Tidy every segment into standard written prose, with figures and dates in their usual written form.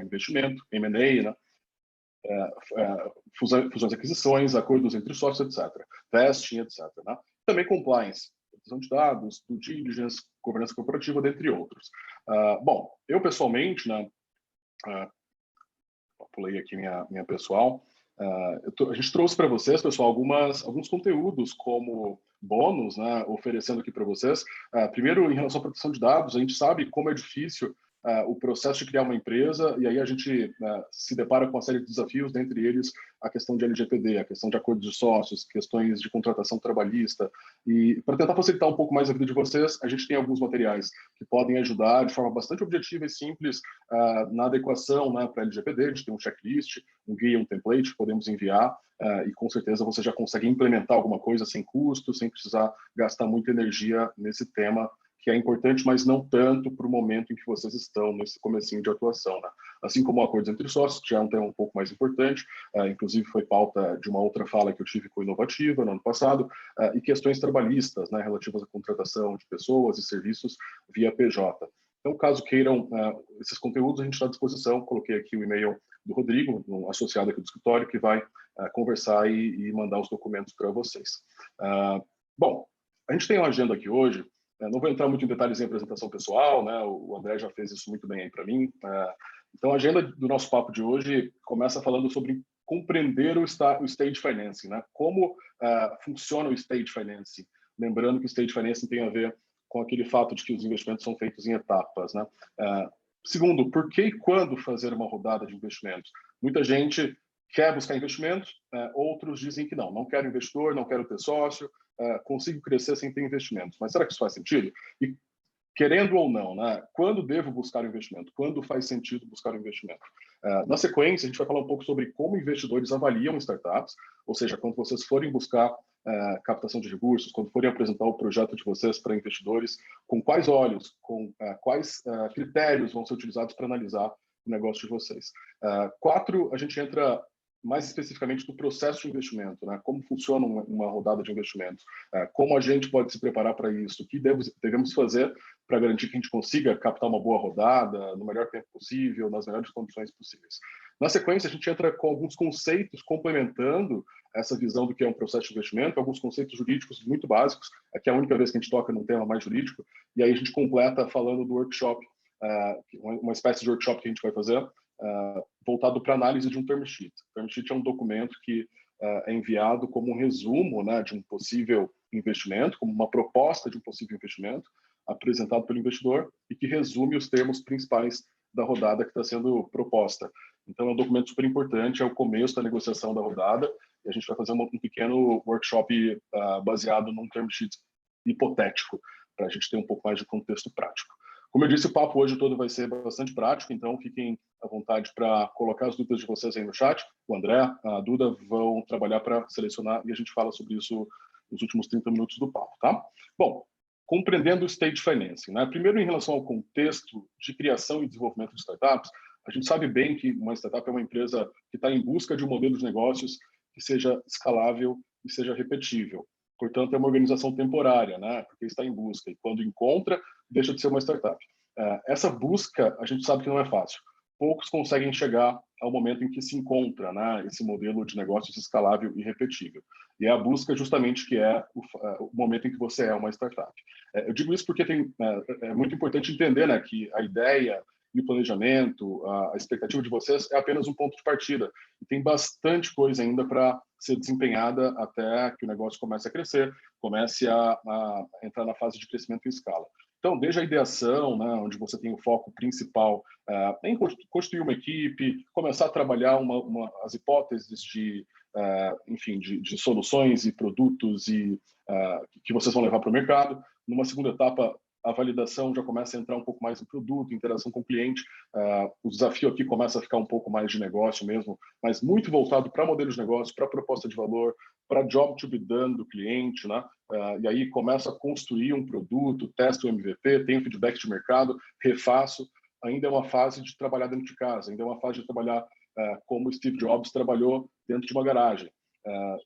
a investimento, M&A, né? Fusões e aquisições, acordos entre sócios, etc. Vesting, etc. Né? Também compliance, proteção de dados, due diligence, governança corporativa, dentre outros. Bom, eu pessoalmente, né, pulei aqui minha pessoal, a gente trouxe para vocês, pessoal, alguns conteúdos como bônus, né, oferecendo aqui para vocês. Primeiro, em relação à proteção de dados, a gente sabe como é difícil o processo de criar uma empresa, e aí a gente se depara com uma série de desafios, dentre eles a questão de LGPD, a questão de acordos de sócios, questões de contratação trabalhista. E para tentar facilitar um pouco mais a vida de vocês, a gente tem alguns materiais que podem ajudar de forma bastante objetiva e simples na adequação, né, para a LGPD. A gente tem um checklist, um guia, um template que podemos enviar, e com certeza você já consegue implementar alguma coisa sem custo, sem precisar gastar muita energia nesse tema, que é importante, mas não tanto para o momento em que vocês estão nesse comecinho de atuação, né? Assim como acordos entre sócios, que já é um tema um pouco mais importante, inclusive foi pauta de uma outra fala que eu tive com o Inovativa no ano passado, e questões trabalhistas, né, relativas à contratação de pessoas e serviços via PJ. Então, caso queiram esses conteúdos, a gente está à disposição. Coloquei aqui o e-mail do Rodrigo, um associado aqui do escritório, que vai conversar e mandar os documentos para vocês. Bom, a gente tem uma agenda aqui hoje. Não vou entrar muito em detalhes em apresentação pessoal, né? O André já fez isso muito bem aí para mim. Então, a agenda do nosso papo de hoje começa falando sobre compreender o Stage Financing, né? Como funciona o Stage Financing. Lembrando que o Stage Financing tem a ver com aquele fato de que os investimentos são feitos em etapas, né? Segundo, por que e quando fazer uma rodada de investimentos? Muita gente quer buscar investimentos, outros dizem que não quero investidor, não quero ter sócio, consigo crescer sem ter investimentos. Mas será que isso faz sentido? E querendo ou não, né, quando devo buscar investimento? Quando faz sentido buscar investimento? Na sequência, a gente vai falar um pouco sobre como investidores avaliam startups, ou seja, quando vocês forem buscar captação de recursos, quando forem apresentar o projeto de vocês para investidores, com quais olhos, com quais critérios vão ser utilizados para analisar o negócio de vocês. 4, a gente entra mais especificamente do processo de investimento, né? Como funciona uma rodada de investimentos, como a gente pode se preparar para isso, o que devemos fazer para garantir que a gente consiga captar uma boa rodada no melhor tempo possível, nas melhores condições possíveis. Na sequência, a gente entra com alguns conceitos complementando essa visão do que é um processo de investimento, alguns conceitos jurídicos muito básicos, aqui é a única vez que a gente toca num tema mais jurídico, e aí a gente completa falando do workshop, uma espécie de workshop que a gente vai fazer, voltado para análise de um term sheet. O term sheet é um documento que é enviado como um resumo, né, de um possível investimento, como uma proposta de um possível investimento, apresentado pelo investidor e que resume os termos principais da rodada que está sendo proposta. Então, é um documento super importante, é o começo da negociação da rodada, e a gente vai fazer um pequeno workshop baseado num term sheet hipotético, para a gente ter um pouco mais de contexto prático. Como eu disse, o papo hoje todo vai ser bastante prático, então fiquem à vontade para colocar as dúvidas de vocês aí no chat. O André, a Duda vão trabalhar para selecionar e a gente fala sobre isso nos últimos 30 minutos do papo, tá? Bom, compreendendo o Stage Financing, né? Primeiro, em relação ao contexto de criação e desenvolvimento de startups, a gente sabe bem que uma startup é uma empresa que está em busca de um modelo de negócios que seja escalável e seja repetível. Portanto, é uma organização temporária, né? Porque está em busca e quando encontra, deixa de ser uma startup. Essa busca, a gente sabe que não é fácil. Poucos conseguem chegar ao momento em que se encontra, né, esse modelo de negócios escalável e repetível. E é a busca justamente que é o momento em que você é uma startup. Eu digo isso porque é muito importante entender, né, que a ideia e o planejamento, a expectativa de vocês é apenas um ponto de partida. E tem bastante coisa ainda para ser desempenhada até que o negócio comece a crescer, comece a entrar na fase de crescimento em escala. Então, desde a ideação, né, onde você tem o foco principal em construir uma equipe, começar a trabalhar as hipóteses enfim, de soluções e produtos que vocês vão levar para o mercado. Numa segunda etapa, a validação já começa a entrar um pouco mais em produto, interação com o cliente. O desafio aqui começa a ficar um pouco mais de negócio mesmo, mas muito voltado para modelos de negócio, para proposta de valor, para job to be done do cliente, né? E aí começa a construir um produto, testa o MVP, tem o feedback de mercado, refaço. Ainda é uma fase de trabalhar dentro de casa, ainda é uma fase de trabalhar como Steve Jobs trabalhou dentro de uma garagem,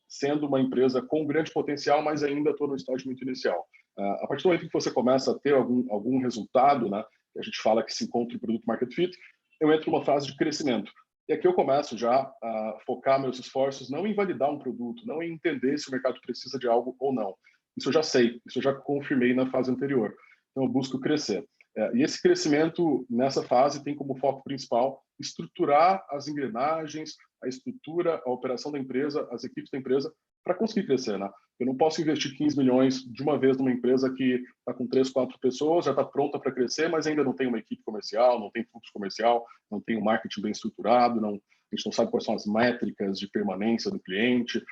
sendo uma empresa com grande potencial, mas ainda estou no estágio muito inicial. A partir do momento que você começa a ter algum resultado, né, que a gente fala que se encontra o produto market fit, eu entro numa fase de crescimento. E aqui eu começo já a focar meus esforços não em validar um produto, não em entender se o mercado precisa de algo ou não. Isso eu já sei, isso eu já confirmei na fase anterior. Então eu busco crescer. E esse crescimento nessa fase tem como foco principal estruturar as engrenagens, a estrutura, a operação da empresa, as equipes da empresa para conseguir crescer, né? Eu não posso investir 15 milhões de uma vez numa empresa que está com 3, 4 pessoas, já está pronta para crescer, mas ainda não tem uma equipe comercial, não tem fluxo comercial, não tem um marketing bem estruturado, não, a gente não sabe quais são as métricas de permanência do cliente,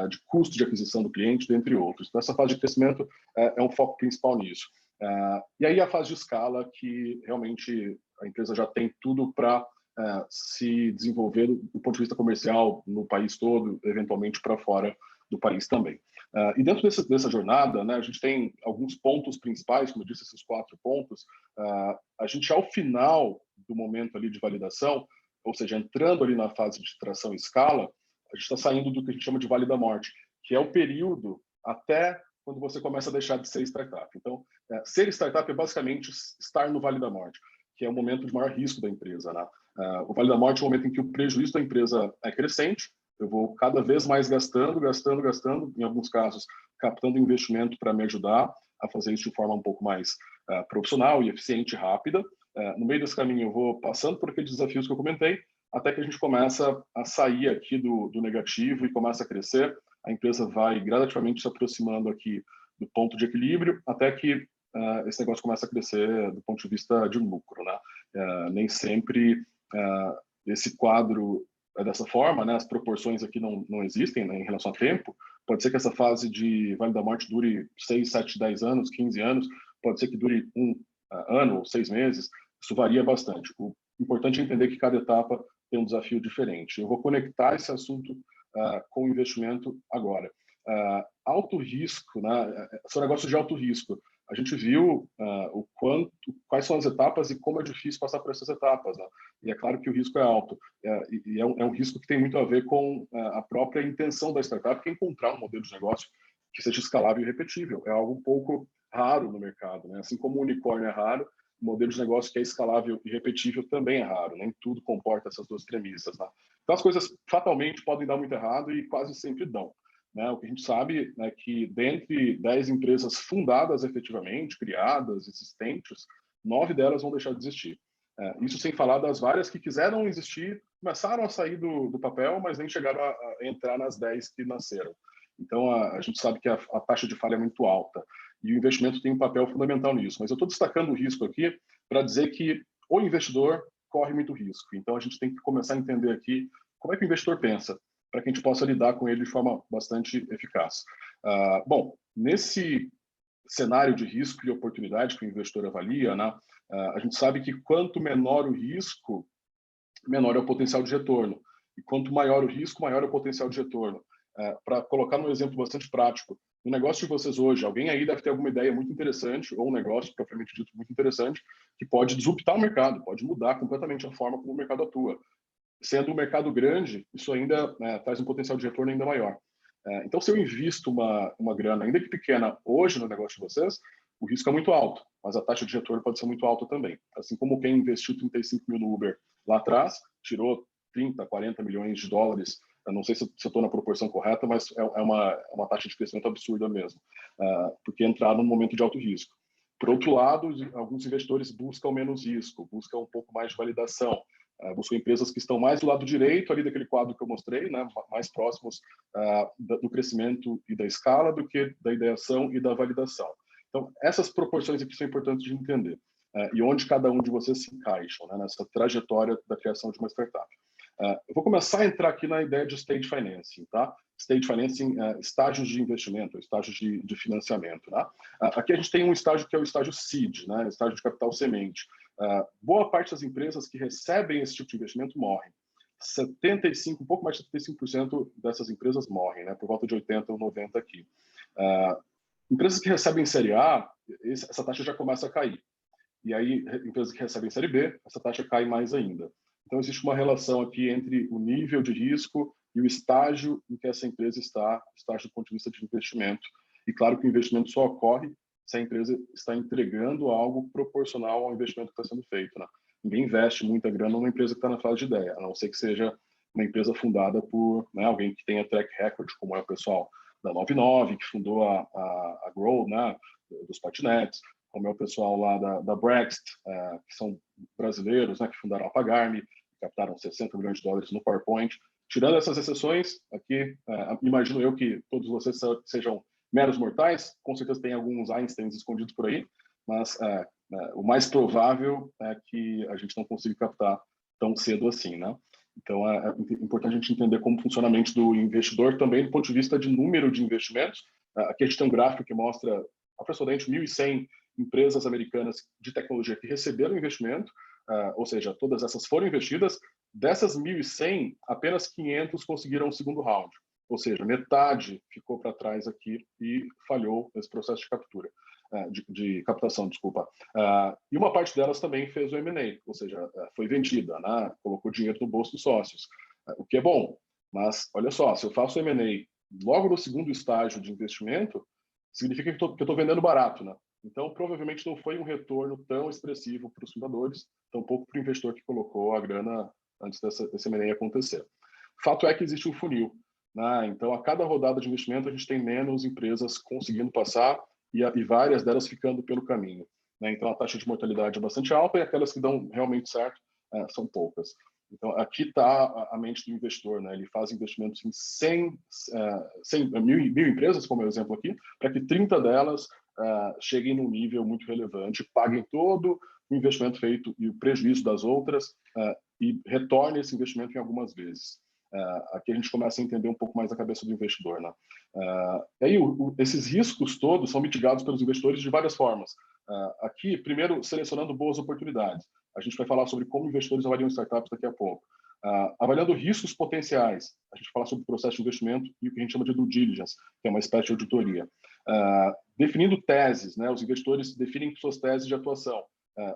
de custo de aquisição do cliente, dentre outros. Então, essa fase de crescimento é um foco principal nisso. E aí a fase de escala, que realmente a empresa já tem tudo para se desenvolver do ponto de vista comercial no país todo, eventualmente para fora do país também. E dentro dessa jornada, né, a gente tem alguns pontos principais, como eu disse, esses 4 pontos. A gente, ao final do momento ali de validação, ou seja, entrando ali na fase de tração e escala, a gente está saindo do que a gente chama de vale da morte, que é o período até quando você começa a deixar de ser startup. Então, ser startup é basicamente estar no vale da morte, que é o momento de maior risco da empresa, né? O vale da morte é o momento em que o prejuízo da empresa é crescente, eu vou cada vez mais gastando, em alguns casos, captando investimento para me ajudar a fazer isso de forma um pouco mais profissional e eficiente e rápida. No meio desse caminho, eu vou passando por aqueles desafios que eu comentei, até que a gente começa a sair aqui do negativo e começa a crescer. A empresa vai gradativamente se aproximando aqui do ponto de equilíbrio, até que esse negócio começa a crescer do ponto de vista de lucro, né? Nem sempre esse quadro é dessa forma, né? As proporções aqui não existem, né, em relação a tempo. Pode ser que essa fase de Vale da Morte dure 6, 7, 10 anos, 15 anos, pode ser que dure um ano ou 6 meses, isso varia bastante. O importante é entender que cada etapa tem um desafio diferente. Eu vou conectar esse assunto com o investimento agora. Alto risco, né? Esse negócio de alto risco. A gente viu quais são as etapas e como é difícil passar por essas etapas, né? E é claro que o risco é alto. É um risco que tem muito a ver com a própria intenção da startup, que é encontrar um modelo de negócio que seja escalável e repetível. É algo um pouco raro no mercado, né? Assim como o unicórnio é raro, o modelo de negócio que é escalável e repetível também é raro. Nem tudo comporta essas duas premissas, né? Então, as coisas fatalmente podem dar muito errado e quase sempre dão. Né? O que a gente sabe é que, dentre 10 empresas fundadas efetivamente, criadas, existentes, 9 delas vão deixar de existir. Isso sem falar das várias que quiseram existir, começaram a sair do papel, mas nem chegaram a entrar nas 10 que nasceram. Então, a gente sabe que a taxa de falha é muito alta e o investimento tem um papel fundamental nisso. Mas eu estou destacando o risco aqui para dizer que o investidor corre muito risco. Então, a gente tem que começar a entender aqui como é que o investidor pensa, para que a gente possa lidar com ele de forma bastante eficaz. Bom, nesse cenário de risco e oportunidade que o investidor avalia, né, a gente sabe que quanto menor o risco, menor é o potencial de retorno. E quanto maior o risco, maior é o potencial de retorno. Para colocar um exemplo bastante prático, no negócio de vocês hoje, alguém aí deve ter alguma ideia muito interessante, ou um negócio, propriamente dito, muito interessante, que pode disruptar o mercado, pode mudar completamente a forma como o mercado atua. Sendo um mercado grande, isso ainda traz um potencial de retorno ainda maior. Então, se eu invisto uma grana, ainda que pequena, hoje no negócio de vocês, o risco é muito alto, mas a taxa de retorno pode ser muito alta também. Assim como quem investiu 35 mil no Uber lá atrás, tirou 30, 40 milhões de dólares, eu não sei se eu estou na proporção correta, mas é uma taxa de crescimento absurda mesmo, porque entraram num momento de alto risco. Por outro lado, alguns investidores buscam menos risco, buscam um pouco mais de validação, buscam empresas que estão mais do lado direito ali daquele quadro que eu mostrei, né, mais próximos do crescimento e da escala do que da ideação e da validação. Então, essas proporções aqui são importantes de entender e onde cada um de vocês se encaixam, né, nessa trajetória da criação de uma startup. Eu vou começar a entrar aqui na ideia de stage financing, tá? Stage financing, estágios de investimento, estágios de financiamento, né? Aqui a gente tem um estágio que é o estágio seed, né? Estágio de capital semente. Boa parte das empresas que recebem esse tipo de investimento morrem. 75, um pouco mais de 75% dessas empresas morrem, né? Por volta de 80 ou 90 aqui. Empresas que recebem série A, essa taxa já começa a cair. E aí, empresas que recebem série B, essa taxa cai mais ainda. Então, existe uma relação aqui entre o nível de risco e o estágio em que essa empresa está, estágio do ponto de vista de investimento. E claro que o investimento só ocorre se a empresa está entregando algo proporcional ao investimento que está sendo feito, né? ninguém investe muita grana numa empresa que está na fase de ideia, a não ser que seja uma empresa fundada por, né, alguém que tenha track record, como é o pessoal da 99, que fundou a Grow, né, dos patinetes, como é o pessoal lá da Brext, que são brasileiros, né, que fundaram a Pagar.me, captaram 60 milhões de dólares no PowerPoint. Tirando essas exceções, aqui, imagino eu que todos vocês sejam meros mortais, com certeza tem alguns Einsteins escondidos por aí, mas o mais provável é que a gente não consiga captar tão cedo assim, né? Então, é importante a gente entender como funciona o funcionamento do investidor também do ponto de vista de número de investimentos. Aqui a gente tem um gráfico que mostra aproximadamente 1.100 empresas americanas de tecnologia que receberam investimento, ou seja, todas essas foram investidas. Dessas 1.100, apenas 500 conseguiram o segundo round, ou seja, metade ficou para trás aqui e falhou nesse processo de captura. De captação, desculpa. E uma parte delas também fez o M&A, ou seja, foi vendida, né? Colocou dinheiro no bolso dos sócios, o que é bom. Mas, olha só, se eu faço M&A logo no segundo estágio de investimento, significa que eu estou vendendo barato, né? Então, provavelmente não foi um retorno tão expressivo para os fundadores, tampouco para o investidor que colocou a grana antes desse M&A acontecer. Fato é que existe um funil, né? Então, a cada rodada de investimento, a gente tem menos empresas conseguindo passar e várias delas ficando pelo caminho, né? Então, a taxa de mortalidade é bastante alta e aquelas que dão realmente certo são poucas. Então, aqui está a mente do investidor, né? Ele faz investimentos em 1.000 empresas, como é o exemplo aqui, para que 30 delas cheguem num nível muito relevante, paguem todo o investimento feito e o prejuízo das outras e retorne esse investimento em algumas vezes. Aqui a gente começa a entender um pouco mais a cabeça do investidor, né? Aí esses riscos todos são mitigados pelos investidores de várias formas. Aqui, primeiro, selecionando boas oportunidades. A gente vai falar sobre como investidores avaliam startups daqui a pouco. Avaliando riscos potenciais, a gente fala sobre o processo de investimento e o que a gente chama de due diligence, que é uma espécie de auditoria. Definindo teses, né? Os investidores definem suas teses de atuação.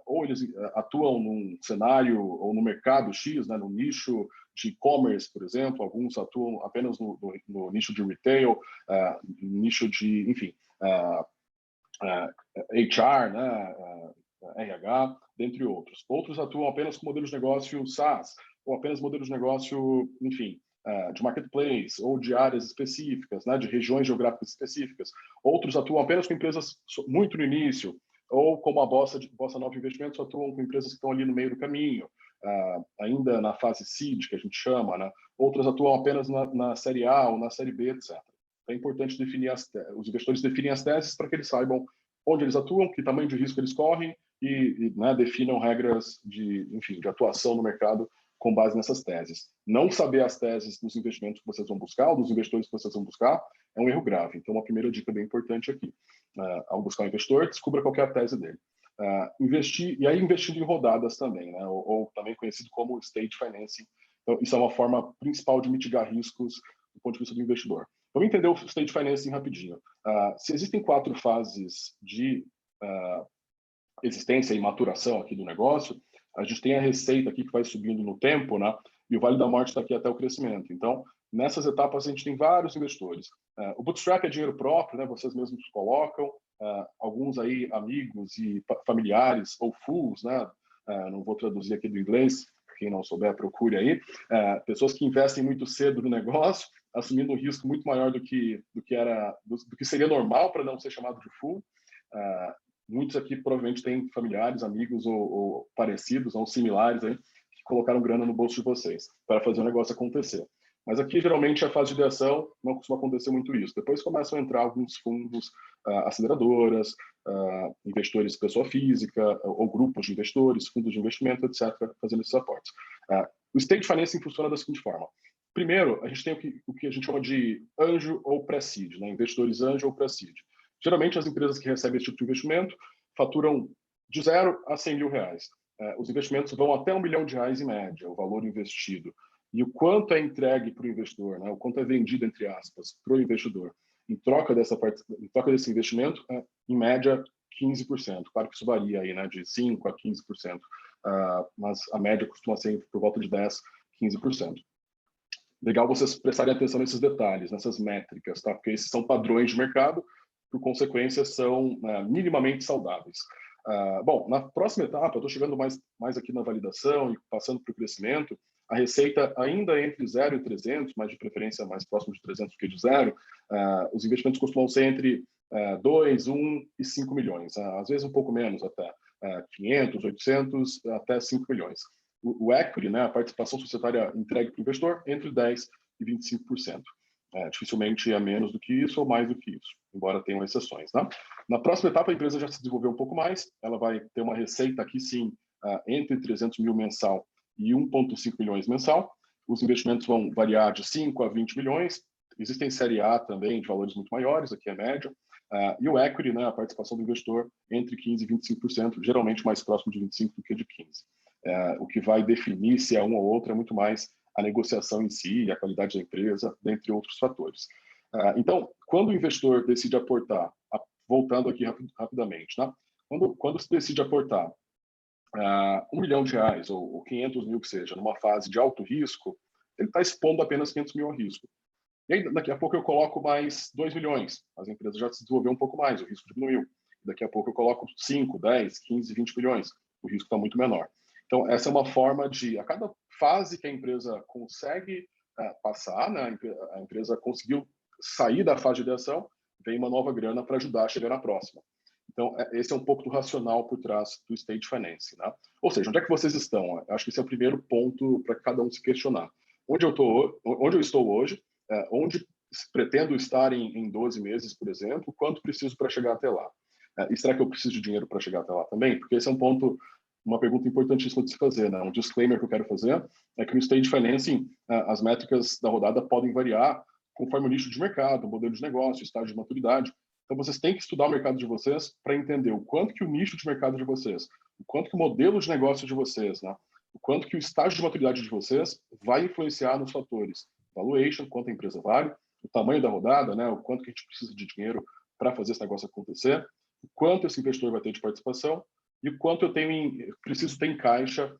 Ou eles atuam num cenário ou no mercado X, né? No nicho de e-commerce, por exemplo, alguns atuam apenas no nicho de retail, nicho de, enfim, HR, né? RH, dentre outros. Outros atuam apenas com modelos de negócio SaaS, ou apenas modelos de negócio, enfim, de marketplace, ou de áreas específicas, né? De regiões geográficas específicas. Outros atuam apenas com empresas muito no início, ou como a Bossa Nova Investimentos, atuam com empresas que estão ali no meio do caminho, ainda na fase seed, que a gente chama, né? Outras atuam apenas na série A ou na série B, etc. É importante definir os investidores definem as teses para que eles saibam onde eles atuam, que tamanho de risco eles correm e né, definam regras de atuação no mercado com base nessas teses. Não saber as teses dos investimentos que vocês vão buscar, ou dos investidores que vocês vão buscar, é um erro grave. Então, uma primeira dica bem importante aqui. Ao buscar um investidor, descubra qual é a tese dele. Investir, e aí investindo em rodadas também, né, ou também conhecido como stage financing. Então, isso é uma forma principal de mitigar riscos do ponto de vista do investidor. Vamos entender o stage financing rapidinho. Se existem 4 fases de existência e maturação aqui do negócio, a gente tem a receita aqui que vai subindo no tempo, né? E o Vale da Morte está aqui até o crescimento. Então, nessas etapas, a gente tem vários investidores. O bootstrap é dinheiro próprio, né? Vocês mesmos colocam. Alguns aí, amigos e familiares, ou fools, né? Não vou traduzir aqui do inglês, quem não souber, procure aí. Pessoas que investem muito cedo no negócio, assumindo um risco muito maior do que seria normal para não ser chamado de fool. Muitos aqui provavelmente têm familiares, amigos ou parecidos ou similares aí, que colocaram grana no bolso de vocês para fazer o negócio acontecer. Mas aqui, geralmente, a fase de ideação não costuma acontecer muito isso. Depois começam a entrar alguns fundos, aceleradoras, investidores pessoa física, ou grupos de investidores, fundos de investimento, etc., fazendo esses aportes. O stage financing funciona da seguinte forma. Primeiro, a gente tem o que a gente chama de anjo ou pré-seed, né? Investidores anjo ou pré-seed. Geralmente, as empresas que recebem esse tipo de investimento faturam de 0 a 100 mil reais. Os investimentos vão até R$1 milhão em média, o valor investido. E o quanto é entregue para o investidor, né? O quanto é vendido, entre aspas, para o investidor, em troca desse investimento, em média, 15%. Claro que isso varia aí, né? De 5% a 15%. Mas a média costuma ser por volta de 10%, 15%. Legal vocês prestarem atenção nesses detalhes, nessas métricas, tá? Porque esses são padrões de mercado, por consequência, são minimamente saudáveis. Bom, na próxima etapa, eu estou chegando mais aqui na validação e passando para o crescimento, a receita ainda entre 0 e 300, mas de preferência mais próximo de 300 do que de 0, os investimentos costumam ser entre 2, 1 e 5 milhões, às vezes um pouco menos até, 500, 800, até 5 milhões. O equity, né, a participação societária entregue para o investidor, entre 10% e 25%. Dificilmente é menos do que isso ou mais do que isso, embora tenham exceções. Né? Na próxima etapa, a empresa já se desenvolveu um pouco mais, ela vai ter uma receita aqui sim, entre 300 mil mensal e 1,5 milhões mensal. Os investimentos vão variar de 5 a 20 milhões, existem série A também, de valores muito maiores, aqui é média, e o equity, né, a participação do investidor, entre 15% e 25%, geralmente mais próximo de 25% do que de 15%. O que vai definir se é um ou outro é muito mais a negociação em si, a qualidade da empresa, dentre outros fatores. Então, quando o investidor decide aportar, voltando aqui rapidamente, né? Quando se decide aportar R$1 milhão ou 500 mil que seja, numa fase de alto risco, ele está expondo apenas 500 mil ao risco. E aí, daqui a pouco eu coloco mais 2 milhões, as empresas já se desenvolveu um pouco mais, o risco diminuiu. Daqui a pouco eu coloco 5, 10, 15, 20 milhões, o risco está muito menor. Então, essa é uma forma de, a cada fase que a empresa consegue passar, né, a empresa conseguiu sair da fase de ideação, vem uma nova grana para ajudar a chegar na próxima. Então, esse é um pouco do racional por trás do Stage Financing. Né? Ou seja, onde é que vocês estão? Acho que esse é o primeiro ponto para cada um se questionar. Onde eu estou hoje, onde pretendo estar em 12 meses, por exemplo, quanto preciso para chegar até lá? E será que eu preciso de dinheiro para chegar até lá também? Porque esse é um ponto, uma pergunta importantíssima de se fazer. Né? Um disclaimer que eu quero fazer é que no Stage Financing, as métricas da rodada podem variar conforme o nicho de mercado, o modelo de negócio, o estágio de maturidade. Então, vocês têm que estudar o mercado de vocês para entender o quanto que o nicho de mercado de vocês, o quanto que o modelo de negócio de vocês, né? O quanto que o estágio de maturidade de vocês vai influenciar nos fatores valuation, quanto a empresa vale, o tamanho da rodada, né? O quanto que a gente precisa de dinheiro para fazer esse negócio acontecer, o quanto esse investidor vai ter de participação e o quanto eu preciso ter em caixa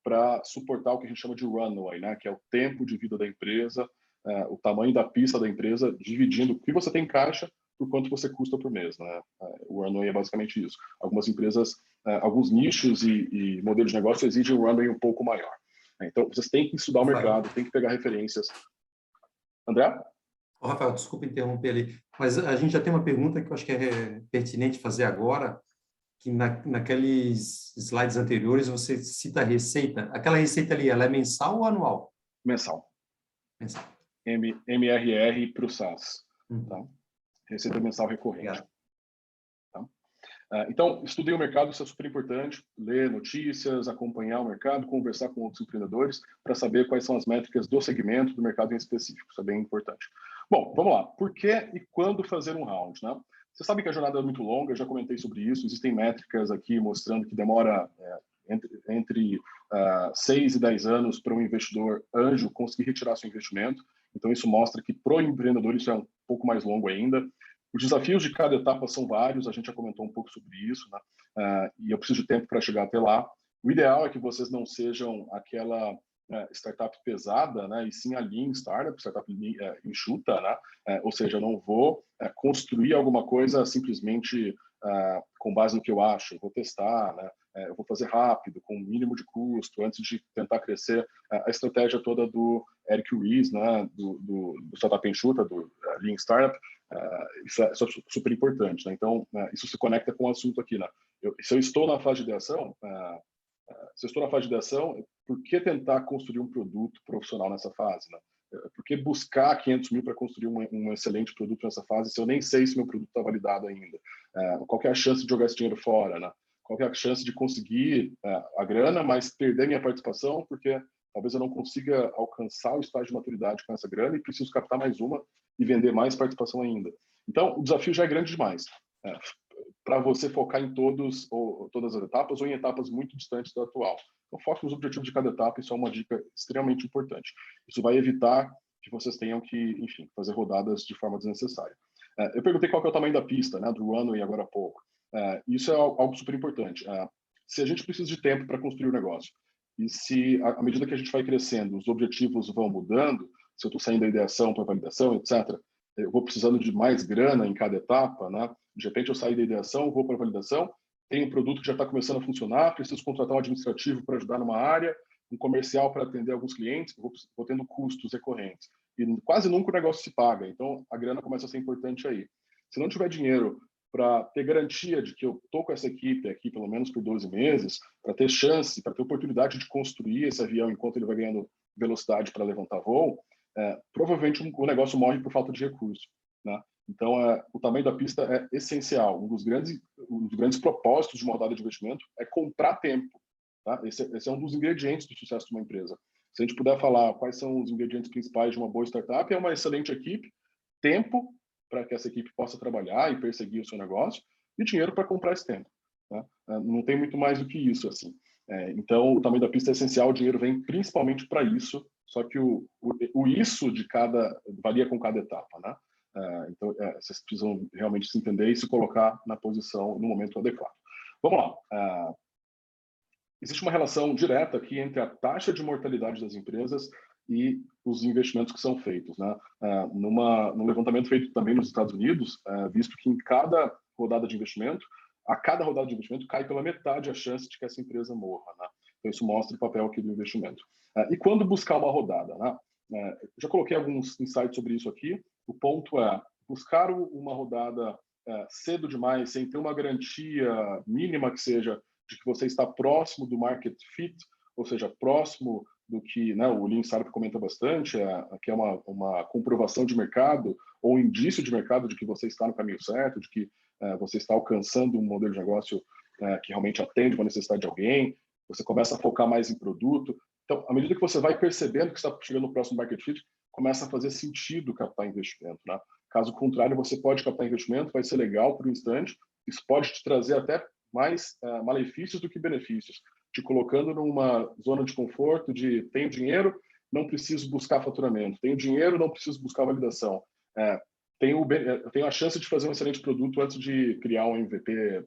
para suportar o que a gente chama de runway, né? Que é o tempo de vida da empresa, o tamanho da pista da empresa, dividindo o que você tem em caixa por quanto você custa por mês. Né? O runway é basicamente isso. Algumas empresas, alguns nichos e modelos de negócio exigem um runway um pouco maior. Então, vocês têm que estudar o mercado, têm que pegar referências. André? Ô, Rafael, desculpa interromper ali, mas a gente já tem uma pergunta que eu acho que é pertinente fazer agora, que naqueles slides anteriores você cita a receita. Aquela receita ali, ela é mensal ou anual? Mensal. Mensal. MRR para o SaaS. Tá? Receita mensal recorrente. Tá? Então, estudei o mercado, isso é super importante. Ler notícias, acompanhar o mercado, conversar com outros empreendedores para saber quais são as métricas do segmento, do mercado em específico. Isso é bem importante. Bom, vamos lá. Por que e quando fazer um round? Né? Você sabe que a jornada é muito longa, eu já comentei sobre isso. Existem métricas aqui mostrando que demora entre 6 e 10 anos para um investidor anjo conseguir retirar seu investimento. Então, isso mostra que para o empreendedor isso é um pouco mais longo ainda. Os desafios de cada etapa são vários, a gente já comentou um pouco sobre isso, né? E eu preciso de tempo para chegar até lá. O ideal é que vocês não sejam aquela startup pesada, né? E sim a lean startup, startup enxuta, né? Ou seja, eu não vou construir alguma coisa simplesmente com base no que eu acho, eu vou testar, né? Eu vou fazer rápido, com o mínimo de custo, antes de tentar crescer. A estratégia toda do Eric Ries, né? do startup enxuta, do lean startup, isso é super importante. Né? Então, isso se conecta com o assunto aqui. Né? Se eu estou na fase de ideação, por que tentar construir um produto profissional nessa fase? Né? Por que buscar 500 mil para construir um excelente produto nessa fase se eu nem sei se meu produto está validado ainda? Qual que é a chance de jogar esse dinheiro fora? Né? Qual que é a chance de conseguir a grana, mas perder minha participação porque talvez eu não consiga alcançar o estágio de maturidade com essa grana e preciso captar mais uma e vender mais participação ainda. Então, o desafio já é grande demais para você focar em todas as etapas ou em etapas muito distantes da atual. Então, foque nos objetivos de cada etapa, isso é uma dica extremamente importante. Isso vai evitar que vocês tenham que, enfim, fazer rodadas de forma desnecessária. Eu perguntei qual que é o tamanho da pista, né, do runway agora há pouco. Isso é algo super importante. Se a gente precisa de tempo para construir o negócio, e se, à medida que a gente vai crescendo, os objetivos vão mudando, se eu estou saindo da ideação para validação, etc., eu vou precisando de mais grana em cada etapa, né? De repente eu saio da ideação, vou para a validação, tem um produto que já está começando a funcionar, preciso contratar um administrativo para ajudar numa área, um comercial para atender alguns clientes, vou tendo custos recorrentes. E quase nunca o negócio se paga, então a grana começa a ser importante aí. Se não tiver dinheiro para ter garantia de que eu estou com essa equipe aqui pelo menos por 12 meses, para ter chance, para ter oportunidade de construir esse avião enquanto ele vai ganhando velocidade para levantar voo, provavelmente o negócio morre por falta de recurso, né? Então, o tamanho da pista é essencial. Um dos grandes propósitos de uma rodada de investimento é comprar tempo. Tá? Esse é um dos ingredientes do sucesso de uma empresa. Se a gente puder falar quais são os ingredientes principais de uma boa startup, é uma excelente equipe, tempo para que essa equipe possa trabalhar e perseguir o seu negócio, e dinheiro para comprar esse tempo. Tá? Não tem muito mais do que isso, assim. Então, o tamanho da pista é essencial, o dinheiro vem principalmente para isso, só que o isso de varia com cada etapa, né? Então, vocês precisam realmente se entender e se colocar na posição no momento adequado. Vamos lá. Existe uma relação direta aqui entre a taxa de mortalidade das empresas e os investimentos que são feitos, né? Num levantamento feito também nos Estados Unidos, visto que em cada rodada de investimento, a cada rodada de investimento cai pela metade a chance de que essa empresa morra, né? Então, isso mostra o papel aqui do investimento. E quando buscar uma rodada, né? Já coloquei alguns insights sobre isso aqui. O ponto é buscar uma rodada cedo demais, sem ter uma garantia mínima que seja de que você está próximo do market fit, ou seja, próximo do que, né, o Lean Startup comenta bastante, que é uma comprovação de mercado ou um indício de mercado de que você está no caminho certo, de que você está alcançando um modelo de negócio que realmente atende uma necessidade de alguém, você começa a focar mais em produto. Então, à medida que você vai percebendo que está chegando no próximo market fit, começa a fazer sentido captar investimento, né? Caso contrário, você pode captar investimento, vai ser legal por um instante, isso pode te trazer até mais malefícios do que benefícios, te colocando numa zona de conforto de tenho dinheiro, não preciso buscar faturamento, tenho dinheiro, não preciso buscar validação, tenho a chance de fazer um excelente produto antes de criar um MVP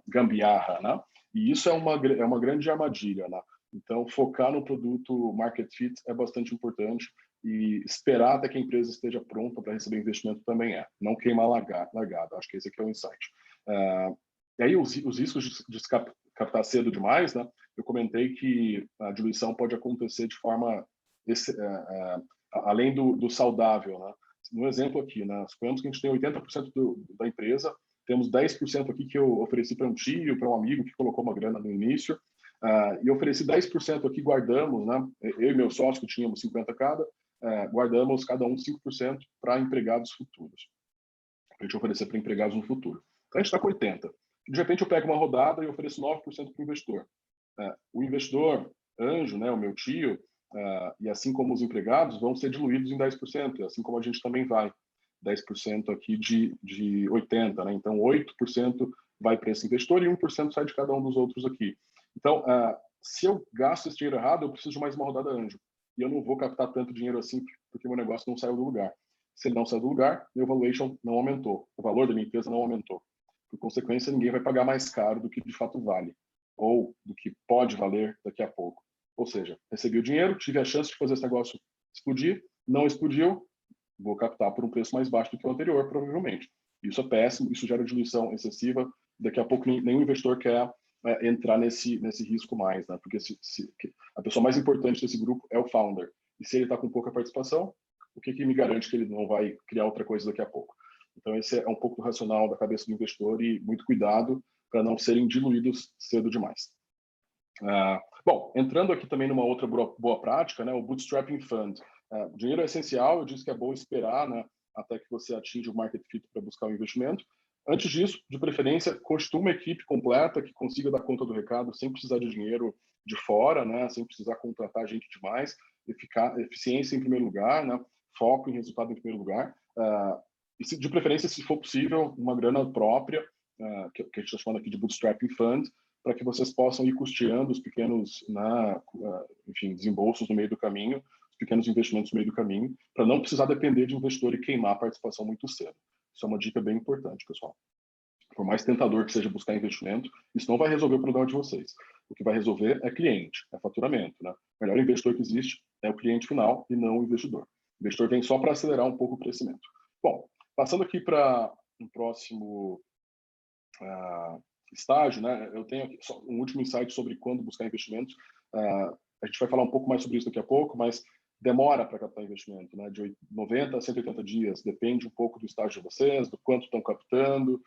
gambiarra, né? E isso é uma grande armadilha, né? Então, focar no produto market fit é bastante importante e esperar até que a empresa esteja pronta para receber investimento também é. Não queimar largada. Acho que esse aqui é o insight. E aí, os riscos de se captar cedo demais, né? Eu comentei que a diluição pode acontecer de forma além do saudável, né? No exemplo aqui, né? Suponhamos que a gente tem 80% da empresa, temos 10% aqui que eu ofereci para um tio, para um amigo que colocou uma grana no início, e ofereci 10% aqui, guardamos, né? Eu e meu sócio, que tínhamos 50 cada, guardamos cada um 5% para empregados futuros. Para a gente oferecer para empregados no futuro. Então, a gente está com 80%. De repente, eu pego uma rodada e ofereço 9% para o investidor. O investidor, anjo, né, o meu tio, e assim como os empregados, vão ser diluídos em 10%, assim como a gente também vai. 10% aqui de 80%, né? Então, 8% vai para esse investidor e 1% sai de cada um dos outros aqui. Então, se eu gasto esse dinheiro errado, eu preciso de mais uma rodada anjo. E eu não vou captar tanto dinheiro assim, porque meu negócio não saiu do lugar. Se ele não saiu do lugar, meu valuation não aumentou. O valor da minha empresa não aumentou. Por consequência, ninguém vai pagar mais caro do que de fato vale, ou do que pode valer daqui a pouco. Ou seja, recebi o dinheiro, tive a chance de fazer esse negócio explodir, não explodiu, vou captar por um preço mais baixo do que o anterior, provavelmente. Isso é péssimo, isso gera diluição excessiva, daqui a pouco nenhum investidor quer entrar nesse risco mais, né? Porque a pessoa mais importante desse grupo é o founder, e se ele está com pouca participação, o que me garante que ele não vai criar outra coisa daqui a pouco? Então, esse é um pouco do racional da cabeça do investidor e muito cuidado para não serem diluídos cedo demais. Bom, entrando aqui também numa outra boa prática, né, o Bootstrapping Fund. O dinheiro é essencial, eu disse que é bom esperar, né, até que você atinja o market fit para buscar o investimento. Antes disso, de preferência, constitua uma equipe completa que consiga dar conta do recado sem precisar de dinheiro de fora, né, sem precisar contratar gente demais, eficiência em primeiro lugar, né, foco em resultado em primeiro lugar. E de preferência, se for possível, uma grana própria, que a gente está chamando aqui de Bootstrapping Fund, para que vocês possam ir custeando os pequenos desembolsos no meio do caminho, os pequenos investimentos no meio do caminho, para não precisar depender de investidor e queimar a participação muito cedo. Isso é uma dica bem importante, pessoal. Por mais tentador que seja buscar investimento, isso não vai resolver o problema de vocês. O que vai resolver é cliente, é faturamento, né? O melhor investidor que existe é o cliente final e não o investidor. O investidor vem só para acelerar um pouco o crescimento. Bom, passando aqui para um próximo estágio, né, eu tenho aqui só um último insight sobre quando buscar investimentos. A gente vai falar um pouco mais sobre isso daqui a pouco, mas demora para captar investimento, né, de 90 a 180 dias, depende um pouco do estágio de vocês, do quanto estão captando,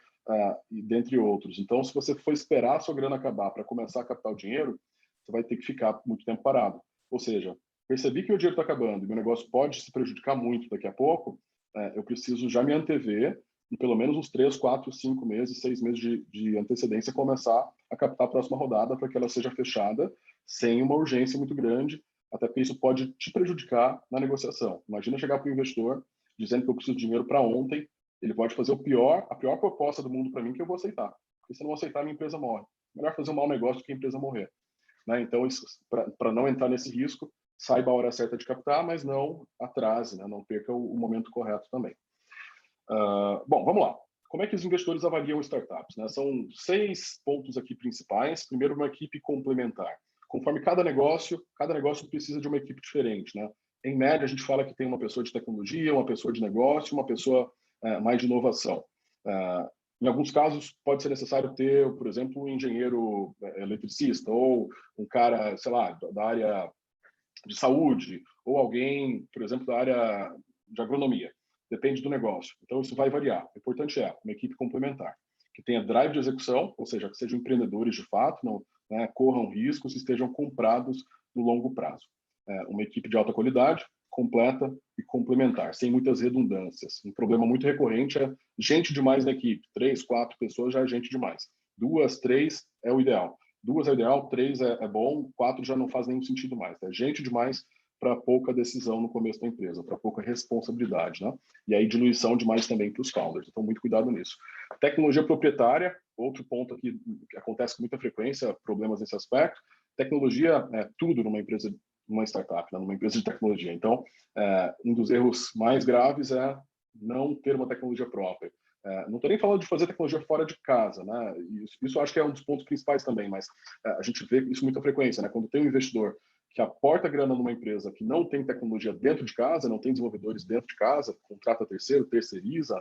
e dentre outros. Então, se você for esperar a sua grana acabar para começar a captar o dinheiro, você vai ter que ficar muito tempo parado. Ou seja, percebi que o dinheiro está acabando e meu negócio pode se prejudicar muito daqui a pouco, eu preciso já me antever e pelo menos uns 3, 4, 5 meses, 6 meses de antecedência começar a captar a próxima rodada para que ela seja fechada sem uma urgência muito grande, até porque isso pode te prejudicar na negociação. Imagina chegar para o investidor dizendo que eu preciso de dinheiro para ontem, ele pode fazer a pior proposta do mundo para mim que eu vou aceitar. Porque se eu não aceitar, minha empresa morre. Melhor fazer um mau negócio do que a empresa morrer. Né? Então, para não entrar nesse risco, saiba a hora certa de captar, mas não atrase, né? Não perca o momento correto também. Bom, vamos lá. Como é que os investidores avaliam startups? Né? São 6 pontos aqui principais. Primeiro, uma equipe complementar. Conforme cada negócio precisa de uma equipe diferente. Né? Em média, a gente fala que tem uma pessoa de tecnologia, uma pessoa de negócio, uma pessoa mais de inovação. Em alguns casos, pode ser necessário ter, por exemplo, um engenheiro eletricista ou um cara, sei lá, da área de saúde ou alguém, por exemplo, da área de agronomia. Depende do negócio. Então, isso vai variar. O importante é uma equipe complementar, que tenha drive de execução, ou seja, que sejam empreendedores de fato, não, né, corram riscos e estejam comprados no longo prazo. Uma equipe de alta qualidade, completa e complementar, sem muitas redundâncias. Um problema muito recorrente é gente demais na equipe. 3, 4 pessoas já é gente demais. 2, 3 é o ideal. 2 é o ideal, 3 é bom, 4 já não faz nenhum sentido mais. É gente demais para pouca decisão no começo da empresa, para pouca responsabilidade, né? E aí diluição demais também para os founders. Então, muito cuidado nisso. Tecnologia proprietária, outro ponto aqui que acontece com muita frequência, problemas nesse aspecto. Tecnologia é tudo numa empresa, numa startup, né? Numa empresa de tecnologia. Então, um dos erros mais graves é não ter uma tecnologia própria. Não estou nem falando de fazer tecnologia fora de casa, né? Isso acho que é um dos pontos principais também, mas a gente vê isso com muita frequência, né? Quando tem um investidor que aporta grana numa empresa que não tem tecnologia dentro de casa, não tem desenvolvedores dentro de casa, contrata terceiro, terceiriza,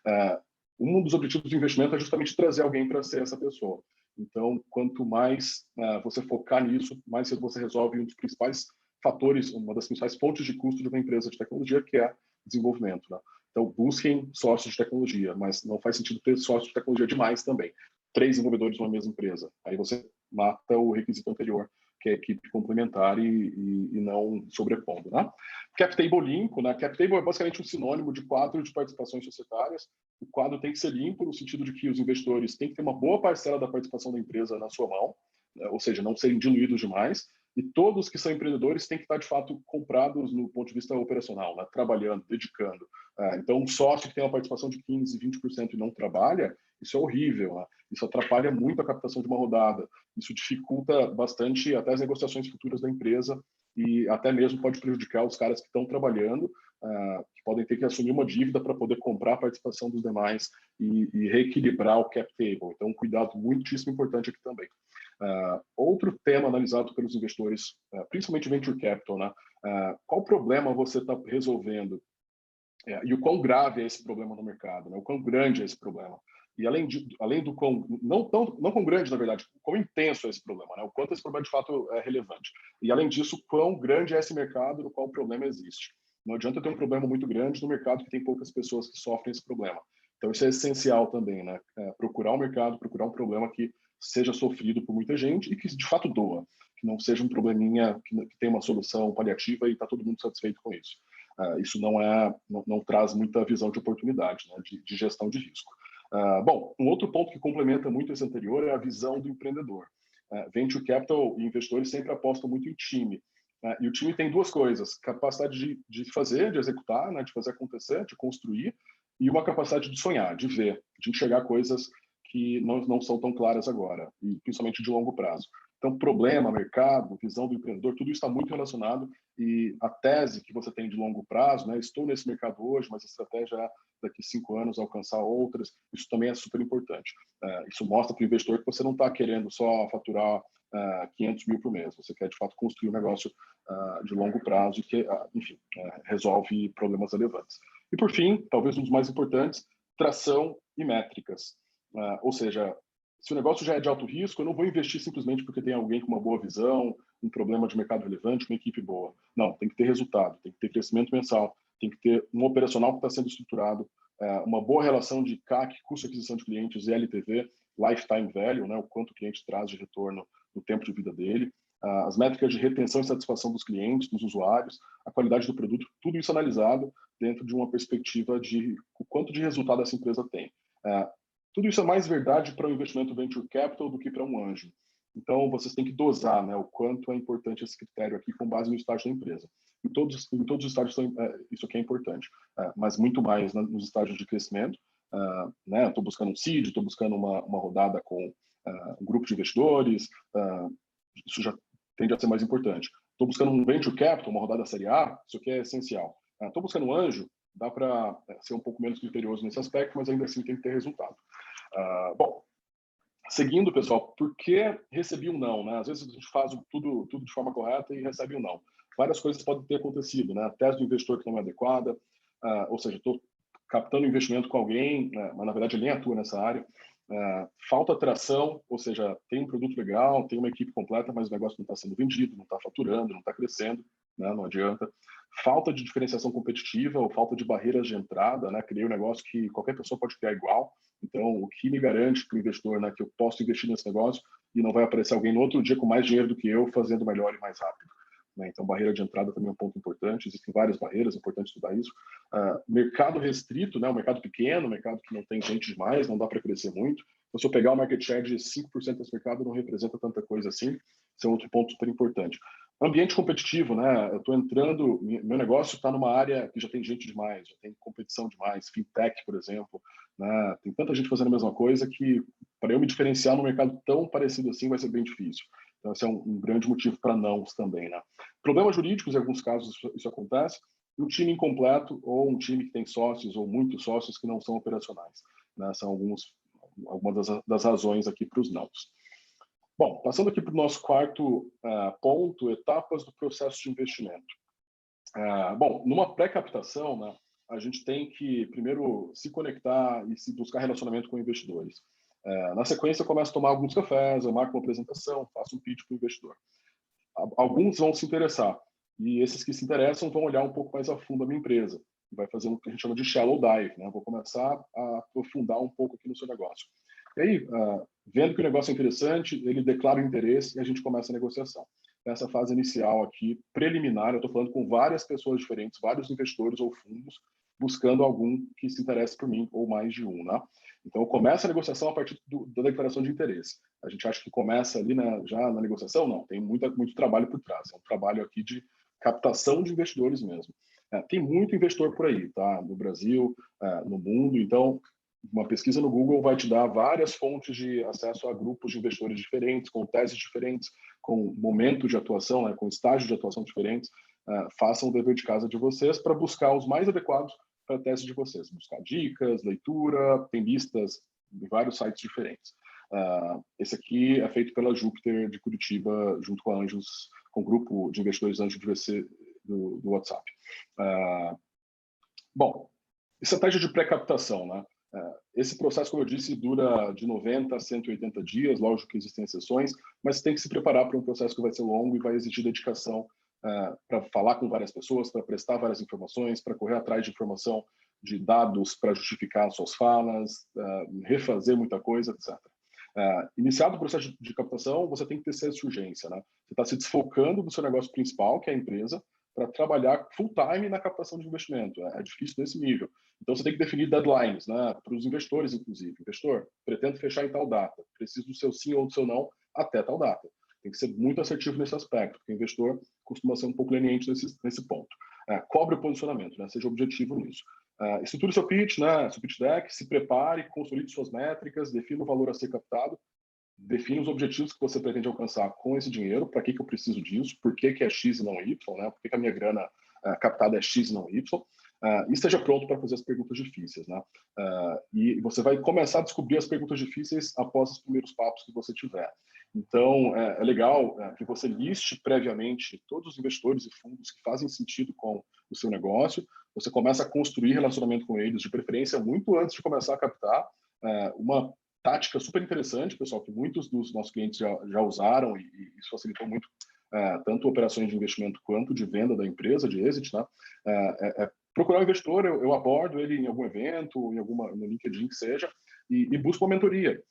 né? Um dos objetivos do investimento é justamente trazer alguém para ser essa pessoa. Então, quanto mais você focar nisso, mais você resolve um dos principais fatores, uma das principais fontes de custo de uma empresa de tecnologia, que é desenvolvimento, né? Então, busquem sócios de tecnologia, mas não faz sentido ter sócios de tecnologia demais também. 3 desenvolvedores numa mesma empresa. Aí você mata o requisito anterior, que é a equipe complementar e não sobrepondo, né? Cap table limpo, né? Cap table é basicamente um sinônimo de quadro de participações societárias. O quadro tem que ser limpo no sentido de que os investidores têm que ter uma boa parcela da participação da empresa na sua mão, né? Ou seja, não serem diluídos demais. E todos que são empreendedores têm que estar, de fato, comprados no ponto de vista operacional, né? Trabalhando, dedicando. Então, um sócio que tem uma participação de 15%, 20% e não trabalha, isso é horrível, né? Isso atrapalha muito a captação de uma rodada. Isso dificulta bastante até as negociações futuras da empresa e até mesmo pode prejudicar os caras que estão trabalhando, que podem ter que assumir uma dívida para poder comprar a participação dos demais e reequilibrar o cap table. Então, um cuidado muitíssimo importante aqui também. Outro tema analisado pelos investidores, principalmente venture capital, né? Qual problema você está resolvendo? E o quão grave é esse problema no mercado, né? O quão grande é esse problema. E além do quão, não quão grande, na verdade, quão intenso é esse problema, né? O quanto esse problema de fato é relevante. E além disso, quão grande é esse mercado no qual o problema existe. Não adianta ter um problema muito grande no mercado que tem poucas pessoas que sofrem esse problema. Então isso é essencial também, né? Procurar um mercado, procurar um problema que seja sofrido por muita gente e que de fato doa, que não seja um probleminha que tem uma solução paliativa e está todo mundo satisfeito com isso. Isso não traz muita visão de oportunidade, né? de gestão de risco. Bom, um outro ponto que complementa muito esse anterior é a visão do empreendedor. Venture capital e investidores sempre apostam muito em time. E o time tem 2 coisas: capacidade de fazer, de executar, né? De fazer acontecer, de construir, e uma capacidade de sonhar, de ver, de enxergar coisas que não são tão claras agora, e principalmente de longo prazo. Então, problema, mercado, visão do empreendedor, tudo isso está muito relacionado e a tese que você tem de longo prazo, né? Estou nesse mercado hoje, mas a estratégia é daqui 5 anos alcançar outras, isso também é super importante. Isso mostra para o investidor que você não está querendo só faturar 500 mil por mês, você quer de fato construir um negócio de longo prazo e que, enfim, resolve problemas relevantes. E por fim, talvez um dos mais importantes, tração e métricas. Ou seja, Se o negócio já é de alto risco, eu não vou investir simplesmente porque tem alguém com uma boa visão, um problema de mercado relevante, uma equipe boa. Não, tem que ter resultado, tem que ter crescimento mensal, tem que ter um operacional que está sendo estruturado, uma boa relação de CAC, custo de aquisição de clientes, e LTV, lifetime value, né, o quanto o cliente traz de retorno no tempo de vida dele, as métricas de retenção e satisfação dos clientes, dos usuários, a qualidade do produto, tudo isso analisado dentro de uma perspectiva de o quanto de resultado essa empresa tem. Tudo isso é mais verdade para o investimento venture capital do que para um anjo. Então, vocês têm que dosar, né, o quanto é importante esse critério aqui com base no estágio da empresa. Em todos os estágios, isso aqui é importante, mas muito mais nos estágios de crescimento. Né, estou buscando um seed, estou buscando uma rodada com um grupo de investidores, isso já tende a ser mais importante. Estou buscando um venture capital, uma rodada série A, isso aqui é essencial. Estou buscando um anjo, dá para ser um pouco menos criterioso nesse aspecto, mas ainda assim tem que ter resultado. Bom, seguindo, pessoal, por que recebi um não? Né? Às vezes a gente faz tudo de forma correta e recebe um não. Várias coisas podem ter acontecido, né? A tese do investidor que não é adequada, ou seja, estou captando investimento com alguém, mas na verdade ele nem atua nessa área. Falta atração, ou seja, tem um produto legal, tem uma equipe completa, mas o negócio não está sendo vendido, não está faturando, não está crescendo, né? Não adianta. Falta de diferenciação competitiva ou falta de barreiras de entrada, né? Criei um negócio que qualquer pessoa pode criar igual. Então, o que me garante para o investidor, né, que eu posso investir nesse negócio e não vai aparecer alguém no outro dia com mais dinheiro do que eu, fazendo melhor e mais rápido. Né? Então, barreira de entrada também é um ponto importante. Existem várias barreiras, é importante estudar isso. Mercado restrito, né, um mercado pequeno, um mercado que não tem gente demais, não dá para crescer muito. Então, se eu pegar o market share de 5% desse mercado, não representa tanta coisa assim. Esse é outro ponto super importante. Ambiente competitivo, né? Eu estou entrando, meu negócio está numa área que já tem gente demais, já tem competição demais, fintech, por exemplo, né? Tem tanta gente fazendo a mesma coisa que para eu me diferenciar no mercado tão parecido assim vai ser bem difícil. Então, esse é um grande motivo para não também, né? Problemas jurídicos, em alguns casos isso acontece, e um time incompleto ou um time que tem sócios ou muitos sócios que não são operacionais, né? São algumas das razões aqui para os nãos. Bom, passando aqui para o nosso quarto ponto, etapas do processo de investimento. Bom, numa pré-captação, né, a gente tem que primeiro se conectar e se buscar relacionamento com investidores. Na sequência, eu começo a tomar alguns cafés, eu marco uma apresentação, faço um pitch para o investidor. Alguns vão se interessar, e esses que se interessam vão olhar um pouco mais a fundo a minha empresa. Vai fazer o que a gente chama de shallow dive, né? Vou começar a aprofundar um pouco aqui no seu negócio. E aí, vendo que o negócio é interessante, ele declara o interesse e a gente começa a negociação. Nessa fase inicial aqui, preliminar, eu estou falando com várias pessoas diferentes, vários investidores ou fundos, buscando algum que se interesse por mim, ou mais de um, né? Então, começa a negociação a partir da declaração de interesse. A gente acha que começa ali já na negociação? Não, tem muito trabalho por trás. É um trabalho aqui de captação de investidores mesmo. Tem muito investidor por aí, tá? No Brasil, no mundo. Então, uma pesquisa no Google vai te dar várias fontes de acesso a grupos de investidores diferentes, com teses diferentes, com momentos de atuação, né, com estágios de atuação diferentes. Façam o dever de casa de vocês para buscar os mais adequados para a tese de vocês. Buscar dicas, leitura, tem listas de vários sites diferentes. Esse aqui é feito pela Júpiter de Curitiba, junto com a Anjos, com o grupo de investidores Anjos de VC do WhatsApp. Bom, estratégia de pré-captação, né? Esse processo, como eu disse, dura de 90 a 180 dias, lógico que existem exceções, mas tem que se preparar para um processo que vai ser longo e vai exigir dedicação para falar com várias pessoas, para prestar várias informações, para correr atrás de informação, de dados para justificar suas falas, refazer muita coisa, etc. Iniciado o processo de captação, você tem que ter senso de urgência, né? Você está se desfocando do seu negócio principal, que é a empresa, para trabalhar full-time na captação de investimento. É difícil nesse nível. Então, você tem que definir deadlines, né, para os investidores, inclusive. Investor, pretendo fechar em tal data. Preciso do seu sim ou do seu não até tal data. Tem que ser muito assertivo nesse aspecto, porque o investidor costuma ser um pouco leniente nesse ponto. Cobre o posicionamento, né, seja objetivo nisso. Estruture seu pitch, né, seu pitch deck, se prepare, consolide suas métricas, defina o valor a ser captado, define os objetivos que você pretende alcançar com esse dinheiro, para que eu preciso disso, por que é X e não Y, né? Por que a minha grana captada é X e não Y, e esteja pronto para fazer as perguntas difíceis, né? E você vai começar a descobrir as perguntas difíceis após os primeiros papos que você tiver. Então, é legal que você liste previamente todos os investidores e fundos que fazem sentido com o seu negócio, você começa a construir relacionamento com eles, de preferência muito antes de começar a captar. Uma tática super interessante, pessoal, que muitos dos nossos clientes já usaram e isso facilitou muito tanto operações de investimento quanto de venda da empresa, de exit, né? Procurar um investidor, eu abordo ele em algum evento, no LinkedIn que seja, e busco uma mentoria.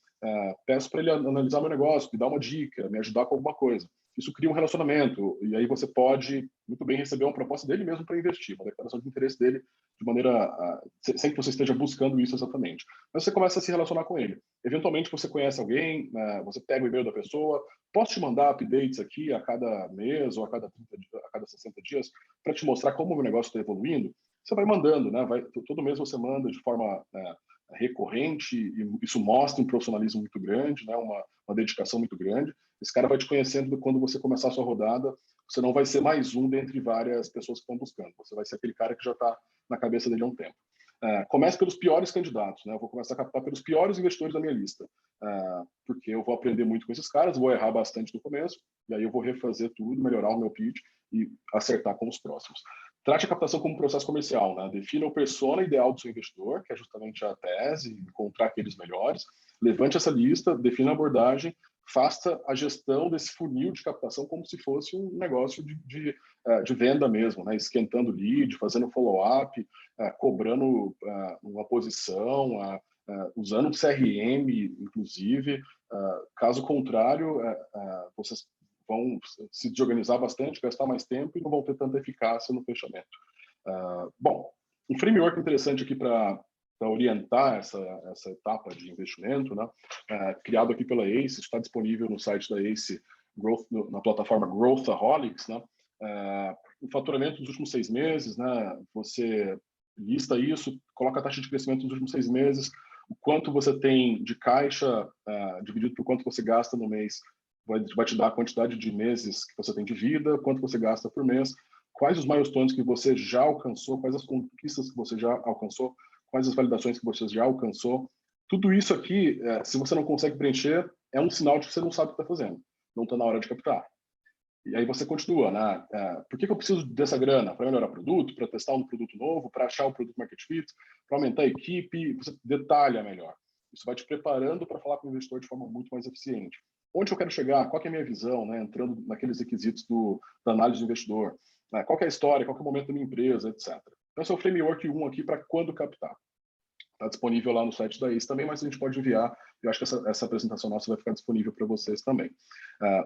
Peço para ele analisar meu negócio, me dar uma dica, me ajudar com alguma coisa. Isso cria um relacionamento, e aí você pode muito bem receber uma proposta dele mesmo para investir, uma declaração de interesse dele de maneira, sem que você esteja buscando isso exatamente. Mas você começa a se relacionar com ele. Eventualmente você conhece alguém, você pega o e-mail da pessoa, posso te mandar updates aqui a cada mês ou a cada 60 dias para te mostrar como o meu negócio está evoluindo? Você vai mandando, né? Todo mês você manda de forma recorrente, e isso mostra um profissionalismo muito grande, né? Uma dedicação muito grande. Esse cara vai te conhecendo quando você começar a sua rodada, você não vai ser mais um dentre várias pessoas que estão buscando, você vai ser aquele cara que já está na cabeça dele há um tempo. Comece pelos piores candidatos, né? Eu vou começar a captar pelos piores investidores da minha lista, porque eu vou aprender muito com esses caras, vou errar bastante no começo, e aí eu vou refazer tudo, melhorar o meu pitch e acertar com os próximos. Trate a captação como um processo comercial, né? Defina o persona ideal do seu investidor, que é justamente a tese, encontrar aqueles melhores. Levante essa lista, defina a abordagem, faça a gestão desse funil de captação como se fosse um negócio de venda mesmo, né? Esquentando lead, fazendo follow-up, cobrando uma posição, usando o CRM, inclusive. Caso contrário, vocês vão se desorganizar bastante, gastar mais tempo e não vão ter tanta eficácia no fechamento. Bom, um framework interessante aqui para orientar essa etapa de investimento, né? Criado aqui pela ACE, está disponível no site da ACE, na plataforma Growthaholics, né? O faturamento dos últimos 6 meses, né? Você lista isso, coloca a taxa de crescimento dos últimos 6 meses, o quanto você tem de caixa dividido por quanto você gasta no mês, vai te dar a quantidade de meses que você tem de vida, quanto você gasta por mês, quais os milestones que você já alcançou, quais as conquistas que você já alcançou, quais as validações que você já alcançou. Tudo isso aqui, se você não consegue preencher, é um sinal de que você não sabe o que está fazendo, não está na hora de captar. E aí você continua, né? Por que eu preciso dessa grana? Para melhorar o produto, para testar um produto novo, para achar o produto market fit, para aumentar a equipe, você detalha melhor. Isso vai te preparando para falar com o investidor de forma muito mais eficiente. Onde eu quero chegar? Qual é a minha visão, né? Entrando naqueles requisitos da análise do investidor. Qual é a história? Qual é o momento da minha empresa, etc. Então, esse é o framework 1 aqui para quando captar. Está disponível lá no site da ACE também, mas a gente pode enviar. Eu acho que essa apresentação nossa vai ficar disponível para vocês também.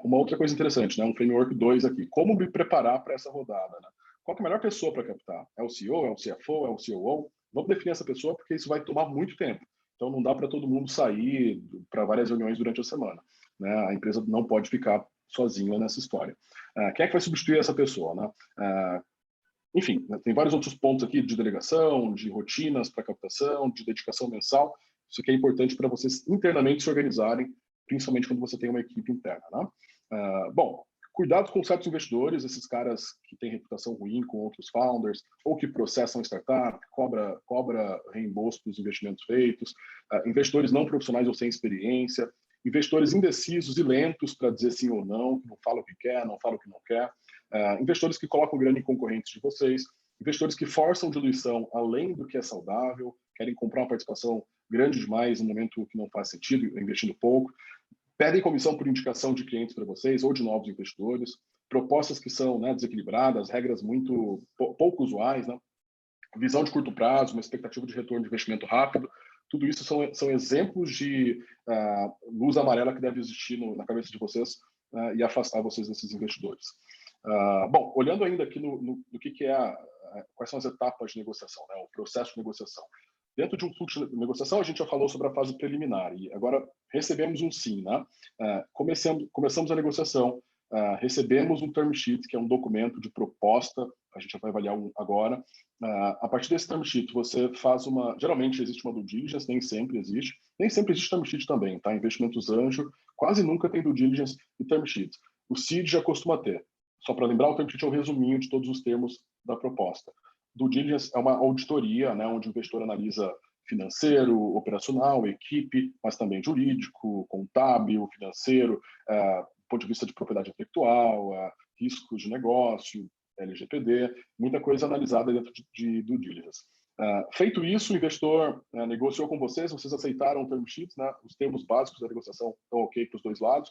Uma outra coisa interessante, né? Um framework 2 aqui. Como me preparar para essa rodada, né? Qual é a melhor pessoa para captar? É o CEO? É o CFO? É o COO? Vamos definir essa pessoa, porque isso vai tomar muito tempo. Então, não dá para todo mundo sair para várias reuniões durante a semana, né? A empresa não pode ficar sozinha nessa história. Quem é que vai substituir essa pessoa, né? Enfim, tem vários outros pontos aqui de delegação, de rotinas para captação, de dedicação mensal. Isso aqui é importante para vocês internamente se organizarem, principalmente quando você tem uma equipe interna, né? Bom, cuidado com certos investidores, esses caras que têm reputação ruim com outros founders, ou que processam startup, cobra reembolso dos investimentos feitos, investidores não profissionais ou sem experiência, investidores indecisos e lentos para dizer sim ou não, que não falam o que quer, não falam o que não quer, investidores que colocam grana em concorrentes de vocês, investidores que forçam diluição além do que é saudável, querem comprar uma participação grande demais no momento que não faz sentido, investindo pouco, pedem comissão por indicação de clientes para vocês ou de novos investidores, propostas que são, né, desequilibradas, regras muito pouco usuais, né? Visão de curto prazo, uma expectativa de retorno de investimento rápido. Tudo isso são exemplos de luz amarela que deve existir na cabeça de vocês e afastar vocês desses investidores. Bom, olhando ainda aqui no que quais são as etapas de negociação, né, o processo de negociação. Dentro de um fluxo de negociação, a gente já falou sobre a fase preliminar e agora recebemos um sim, né? Começamos a negociação, recebemos um term sheet, que é um documento de proposta, a gente já vai avaliar agora. A partir desse term sheet, você faz geralmente existe uma due diligence, nem sempre existe term sheet também, tá? Investimentos anjo, quase nunca tem due diligence e term sheet. O seed já costuma ter. Só para lembrar, o term sheet é o resuminho de todos os termos da proposta. Due diligence é uma auditoria, né, onde o investidor analisa financeiro, operacional, equipe, mas também jurídico, contábil, financeiro, do ponto de vista de propriedade intelectual, riscos de negócio, LGPD, muita coisa analisada dentro de due diligence. Feito isso, o investidor negociou com vocês aceitaram o term sheet, né? Os termos básicos da negociação estão ok para os dois lados,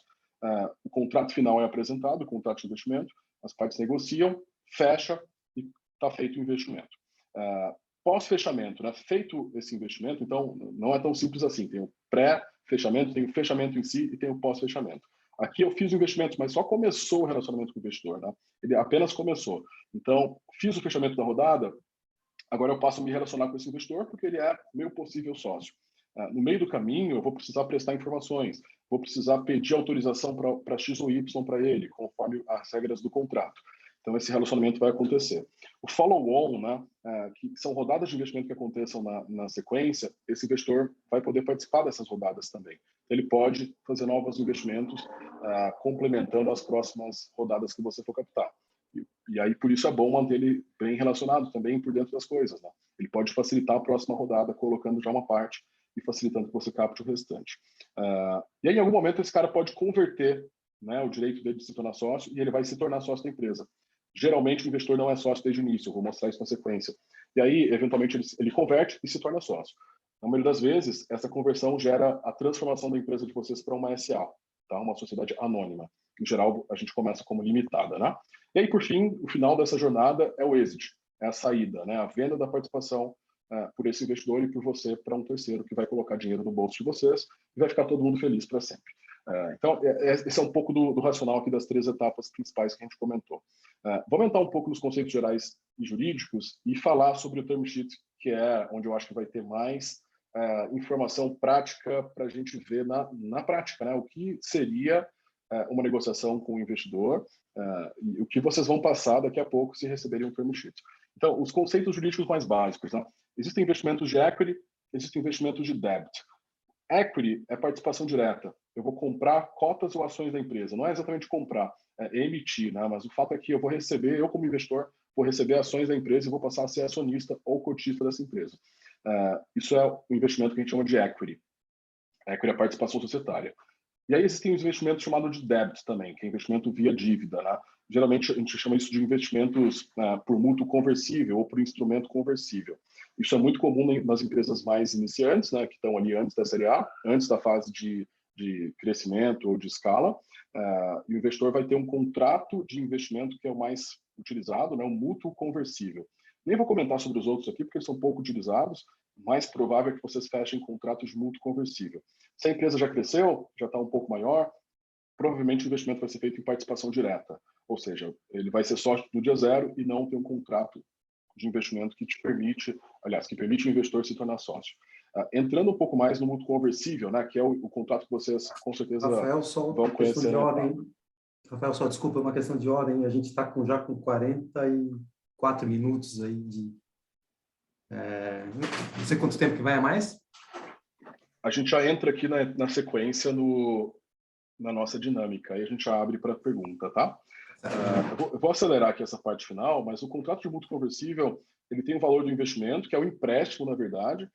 o contrato final é apresentado, o contrato de investimento, as partes negociam, fecha e está feito o investimento. Pós-fechamento, né? Feito esse investimento, então não é tão simples assim, tem o pré-fechamento, tem o fechamento em si e tem o pós-fechamento. Aqui eu fiz o investimento, mas só começou o relacionamento com o investidor, né? Ele apenas começou. Então, fiz o fechamento da rodada, agora eu passo a me relacionar com esse investidor porque ele é meu possível sócio. No meio do caminho, eu vou precisar prestar informações, vou precisar pedir autorização para X ou Y para ele, conforme as regras do contrato. Então, esse relacionamento vai acontecer. O follow-on, né, que são rodadas de investimento que aconteçam na sequência, esse investidor vai poder participar dessas rodadas também. Ele pode fazer novos investimentos, complementando as próximas rodadas que você for captar. E aí, por isso, é bom manter ele bem relacionado também por dentro das coisas, né? Ele pode facilitar a próxima rodada, colocando já uma parte e facilitando que você capte o restante. E aí, em algum momento, esse cara pode converter, né, o direito dele de se tornar sócio e ele vai se tornar sócio da empresa. Geralmente, o investidor não é sócio desde o início, eu vou mostrar isso na sequência. E aí, eventualmente, ele converte e se torna sócio. Na maioria das vezes, essa conversão gera a transformação da empresa de vocês para uma SA, tá? Uma sociedade anônima. Em geral, a gente começa como limitada, né? E aí, por fim, o final dessa jornada é o exit, é a saída, né? A venda da participação por esse investidor e por você para um terceiro que vai colocar dinheiro no bolso de vocês e vai ficar todo mundo feliz para sempre. Então, esse é um pouco do racional aqui das 3 etapas principais que a gente comentou. Vou aumentar um pouco nos conceitos gerais e jurídicos e falar sobre o term sheet, que é onde eu acho que vai ter mais informação prática para a gente ver na prática, né? O que seria uma negociação com o investidor e o que vocês vão passar daqui a pouco se receberem um term sheet. Então, os conceitos jurídicos mais básicos, né? Existem investimentos de equity, existem investimentos de debt. Equity é participação direta. Eu vou comprar cotas ou ações da empresa. Não é exatamente comprar, é emitir, né? Mas o fato é que eu vou receber, eu como investidor, vou receber ações da empresa e vou passar a ser acionista ou cotista dessa empresa. Isso é o investimento que a gente chama de equity. Equity é a participação societária. E aí existem os investimentos chamados de debt também, que é investimento via dívida, né? Geralmente a gente chama isso de investimentos por mútuo conversível ou por instrumento conversível. Isso é muito comum nas empresas mais iniciantes, né, que estão ali antes da série A, antes da fase de crescimento ou de escala. E o investidor vai ter um contrato de investimento que é o mais utilizado, né, um mútuo conversível. Nem vou comentar sobre os outros aqui, porque eles são pouco utilizados. O mais provável é que vocês fechem contratos de mútuo conversível. Se a empresa já cresceu, já está um pouco maior, provavelmente o investimento vai ser feito em participação direta. Ou seja, ele vai ser sócio do dia zero e não ter um contrato de investimento que te permite, aliás, que permite o investidor se tornar sócio. Entrando um pouco mais no mútuo conversível, né, que é o contrato que vocês com certeza Rafael, vão conhecer. De ordem. Rafael, só desculpa, é uma questão de ordem. A gente está já com 44 minutos aí de... não sei quanto tempo que vai a mais. A gente já entra aqui na sequência na nossa dinâmica. Aí a gente já abre para pergunta, tá? Eu vou acelerar aqui essa parte final, mas o contrato de mútuo conversível, ele tem o valor do investimento, que é o empréstimo, na verdade.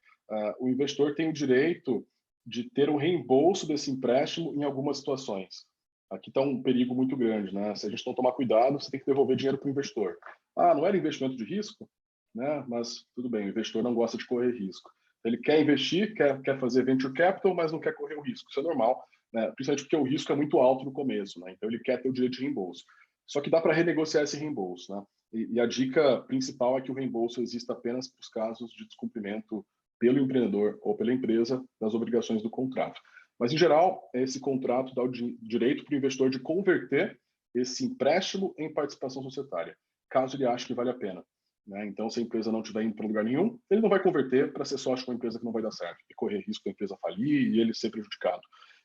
O investidor tem o direito de ter um reembolso desse empréstimo em algumas situações. Aqui está um perigo muito grande, né? Se a gente não tomar cuidado, você tem que devolver dinheiro para o investidor. Não era investimento de risco? Né? Mas tudo bem, o investidor não gosta de correr risco. Ele quer investir, quer fazer venture capital, mas não quer correr o risco. Isso é normal, né? Principalmente porque o risco é muito alto no começo, né? Então ele quer ter o direito de reembolso. Só que dá para renegociar esse reembolso, né? E a dica principal é que o reembolso exista apenas para os casos de descumprimento pelo empreendedor ou pela empresa das obrigações do contrato. Mas, em geral, esse contrato dá o direito para o investidor de converter esse empréstimo em participação societária, caso ele ache que vale a pena. Né? Então, se a empresa não estiver indo para lugar nenhum, ele não vai converter para ser sócio com uma empresa que não vai dar certo e correr risco da empresa falir e ele ser prejudicado.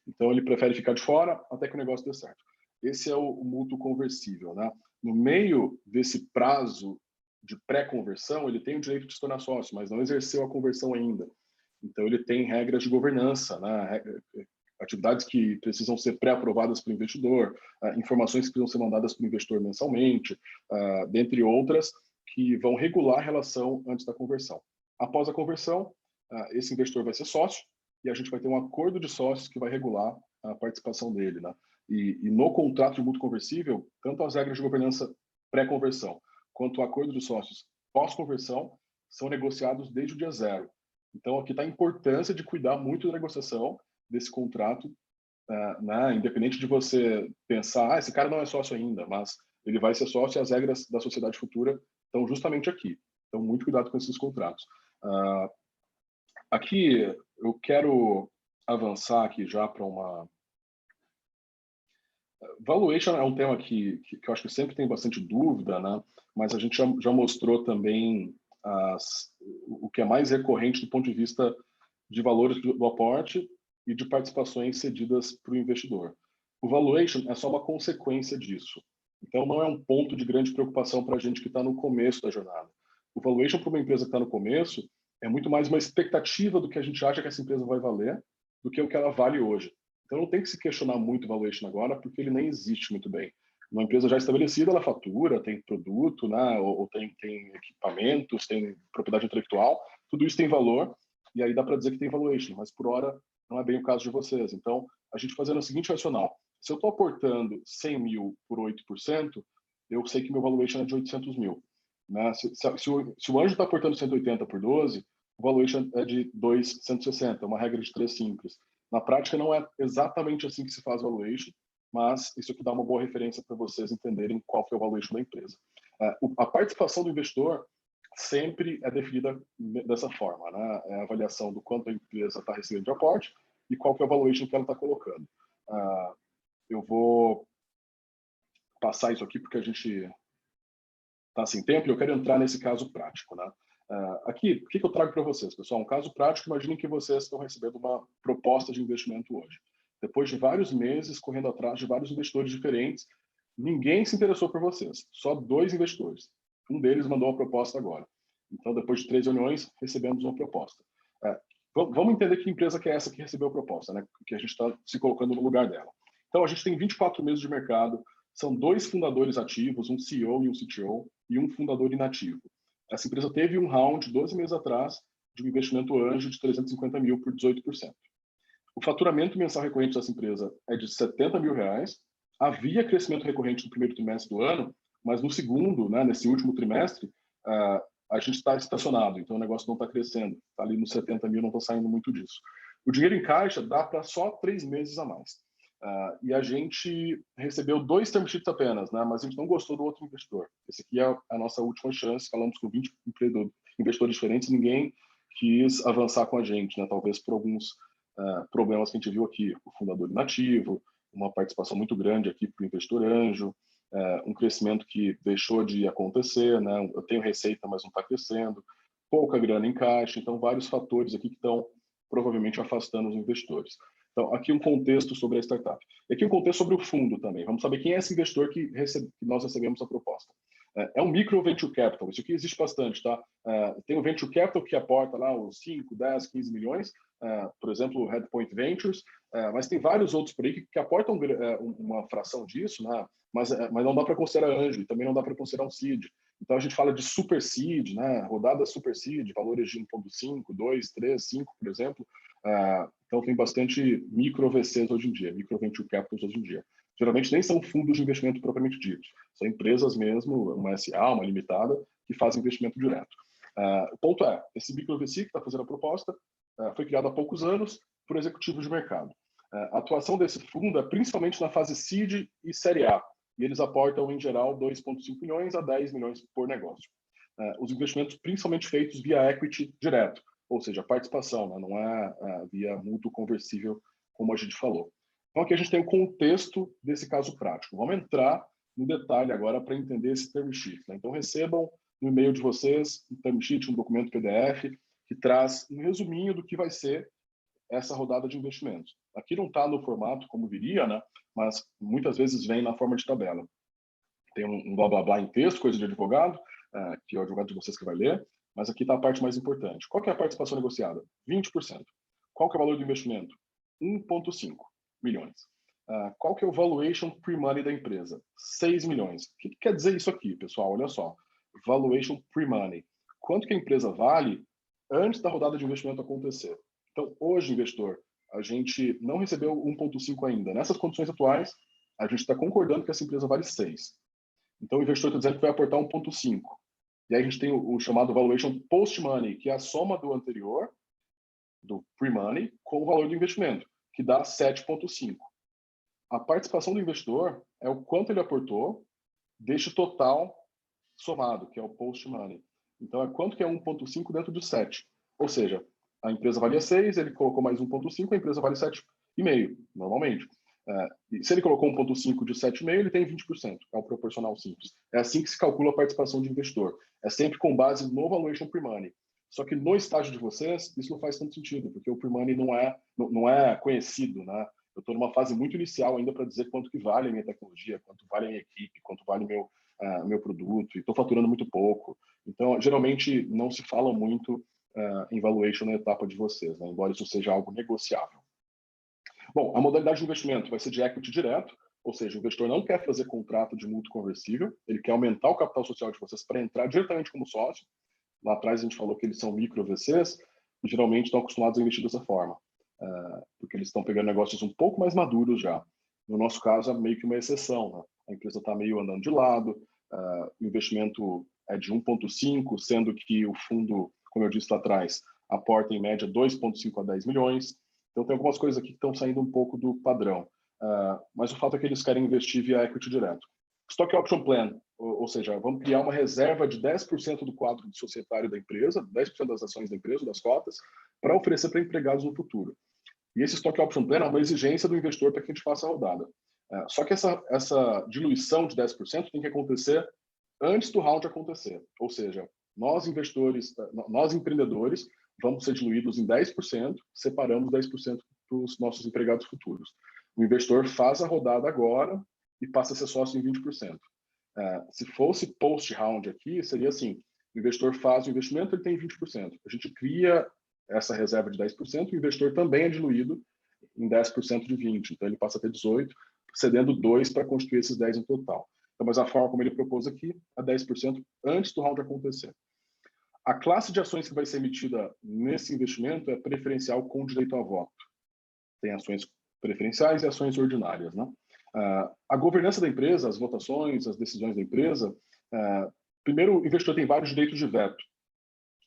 Então, ele prefere ficar de fora até que o negócio dê certo. Esse é o mútuo conversível, né? No meio desse prazo de pré-conversão, ele tem o direito de se tornar sócio, mas não exerceu a conversão ainda. Então, ele tem regras de governança, né? Atividades que precisam ser pré-aprovadas pelo investidor, informações que precisam ser mandadas para o investidor mensalmente, dentre outras, que vão regular a relação antes da conversão. Após a conversão, esse investidor vai ser sócio e a gente vai ter um acordo de sócios que vai regular a participação dele, né? E no contrato de mútuo conversível, tanto as regras de governança pré-conversão quanto o acordo de sócios pós-conversão são negociados desde o dia zero. Então, aqui está a importância de cuidar muito da negociação desse contrato, né? Independente de você pensar, esse cara não é sócio ainda, mas ele vai ser sócio e as regras da sociedade futura estão justamente aqui. Então, muito cuidado com esses contratos. Aqui, eu quero avançar aqui já para uma... Valuation é um tema que eu acho que sempre tem bastante dúvida, né? Mas a gente já mostrou também o que é mais recorrente do ponto de vista de valores do aporte e de participações cedidas para o investidor. O valuation é só uma consequência disso. Então, não é um ponto de grande preocupação para a gente que está no começo da jornada. O valuation para uma empresa que está no começo é muito mais uma expectativa do que a gente acha que essa empresa vai valer do que o que ela vale hoje. Então, não tem que se questionar muito o valuation agora, porque ele nem existe muito bem. Uma empresa já estabelecida, ela fatura, tem produto, né, ou tem equipamentos, tem propriedade intelectual, tudo isso tem valor, e aí dá para dizer que tem valuation, mas por hora não é bem o caso de vocês. Então, a gente fazendo o seguinte racional: se eu estou aportando 100 mil por 8%, eu sei que meu valuation é de 800 mil. Né? Se o anjo está aportando 180 por 12, o valuation é de 2,160, é uma regra de 3 simples. Na prática, não é exatamente assim que se faz valuation, mas isso aqui dá uma boa referência para vocês entenderem qual que é o valuation da empresa. A participação do investidor sempre é definida dessa forma, né? É a avaliação do quanto a empresa está recebendo de aporte e qual que é o valuation que ela está colocando. Eu vou passar isso aqui porque a gente está sem tempo e eu quero entrar nesse caso prático, né? Aqui, o que eu trago para vocês, pessoal? Um caso prático. Imaginem que vocês estão recebendo uma proposta de investimento hoje. Depois de vários meses correndo atrás de vários investidores diferentes, ninguém se interessou por vocês, só 2 investidores. Um deles mandou uma proposta agora. Então, depois de 3 reuniões, recebemos uma proposta. Vamos entender que empresa que é essa que recebeu a proposta, né? Que a gente está se colocando no lugar dela. Então, a gente tem 24 meses de mercado, são 2 fundadores ativos, um CEO e um CTO, e um fundador inativo. Essa empresa teve um round 12 meses atrás de um investimento anjo de 350 mil por 18%. O faturamento mensal recorrente dessa empresa é de 70 mil reais. Havia crescimento recorrente no primeiro trimestre do ano, mas no segundo, né, nesse último trimestre, a gente está estacionado, então o negócio não está crescendo. Está ali nos 70 mil, não está saindo muito disso. O dinheiro em caixa dá para só 3 meses a mais. E a gente recebeu 2 term sheets apenas, né? Mas a gente não gostou do outro investidor. Esse aqui é a nossa última chance. Falamos com 20 investidores diferentes, ninguém quis avançar com a gente, né? Talvez por alguns problemas que a gente viu aqui. O fundador inativo, uma participação muito grande aqui para o investidor anjo, um crescimento que deixou de acontecer, né? Eu tenho receita, mas não está crescendo, pouca grana em caixa. Então, vários fatores aqui que estão provavelmente afastando os investidores. Então, aqui um contexto sobre a startup. E aqui um contexto sobre o fundo também. Vamos saber quem é esse investidor que nós recebemos a proposta. É um micro venture capital. Isso aqui existe bastante, tá? Tem o venture capital que aporta lá os 5, 10, 15 milhões, por exemplo, o Headpoint Ventures, mas tem vários outros por aí que aportam uma fração disso, né? Mas não dá para considerar anjo e também não dá para considerar um seed. Então, a gente fala de super seed, né? Rodada super seed, valores de 1,5, 2, 3, 5, por exemplo. Então, tem bastante micro VCs hoje em dia, micro venture capitals hoje em dia. Geralmente nem são fundos de investimento propriamente ditos, são empresas mesmo, uma SA, uma limitada, que fazem investimento direto. O ponto é, esse micro VC que está fazendo a proposta foi criado há poucos anos por executivos de mercado. A atuação desse fundo é principalmente na fase seed e série A, e eles aportam, em geral, 2,5 milhões a 10 milhões por negócio. Os investimentos principalmente feitos via equity direto, ou seja, participação, né? Não é via mútuo conversível, como a gente falou. Então, aqui a gente tem o contexto desse caso prático. Vamos entrar no detalhe agora para entender esse term sheet, né? Então, recebam no e-mail de vocês um term sheet, um documento PDF, que traz um resuminho do que vai ser essa rodada de investimentos. Aqui não está no formato como viria, né? Mas muitas vezes vem na forma de tabela. Tem um blá blá blá em texto, coisa de advogado, que é o advogado de vocês que vai ler, mas aqui está a parte mais importante. Qual que é a participação negociada? 20%. Qual que é o valor do investimento? 1,5 milhões. Qual que é o valuation pre-money da empresa? 6 milhões. O que quer dizer isso aqui, pessoal? Olha só. Valuation pre-money. Quanto que a empresa vale antes da rodada de investimento acontecer? Então, hoje, investidor, a gente não recebeu 1,5 ainda. Nessas condições atuais, a gente está concordando que essa empresa vale 6. Então, o investidor está dizendo que vai aportar 1,5. E aí a gente tem o chamado valuation post-money, que é a soma do anterior, do pre-money, com o valor do investimento, que dá 7,5. A participação do investidor é o quanto ele aportou deste total somado, que é o post-money. Então, é quanto que é 1,5 dentro do 7. Ou seja, a empresa valia 6, ele colocou mais 1,5, a empresa vale 7,5, normalmente. E se ele colocou 1,5 de 7,5, ele tem 20%, é o proporcional simples. É assim que se calcula a participação de investidor. É sempre com base no valuation pre-money. Só que no estágio de vocês, isso não faz tanto sentido, porque o pre-money não é conhecido, né? Eu estou numa fase muito inicial ainda para dizer quanto que vale a minha tecnologia, quanto vale a minha equipe, quanto vale o meu produto, e estou faturando muito pouco. Então, geralmente, não se fala muito em valuation na etapa de vocês, né? Embora isso seja algo negociável. Bom, a modalidade de investimento vai ser de equity direto, ou seja, o investidor não quer fazer contrato de mútuo conversível, ele quer aumentar o capital social de vocês para entrar diretamente como sócio. Lá atrás a gente falou que eles são micro VCs, e geralmente estão acostumados a investir dessa forma, porque eles estão pegando negócios um pouco mais maduros já. No nosso caso, é meio que uma exceção, né? A empresa está meio andando de lado, o investimento é de 1,5, sendo que o fundo, como eu disse lá atrás, aporta em média 2,5 a 10 milhões. Então, tem algumas coisas aqui que estão saindo um pouco do padrão. Mas o fato é que eles querem investir via equity direto. Stock Option Plan, ou seja, vamos criar uma reserva de 10% do quadro societário da empresa, 10% das ações da empresa, das cotas, para oferecer para empregados no futuro. E esse Stock Option Plan é uma exigência do investidor para que a gente faça a rodada. Só que essa diluição de 10% tem que acontecer antes do round acontecer. Ou seja, nós investidores, nós empreendedores, vamos ser diluídos em 10%, separamos 10% para os nossos empregados futuros. O investidor faz a rodada agora e passa a ser sócio em 20%. Se fosse post-round aqui, seria assim, o investidor faz o investimento, ele tem 20%. A gente cria essa reserva de 10%, o investidor também é diluído em 10% de 20%. Então, ele passa a ter 18%, cedendo 2% para constituir esses 10% no total. Então, mas a forma como ele propôs aqui é 10% antes do round acontecer. A classe de ações que vai ser emitida nesse investimento é preferencial com direito a voto. Tem ações preferenciais e ações ordinárias, né? A governança da empresa, as votações, as decisões da empresa, primeiro, o investidor tem vários direitos de veto.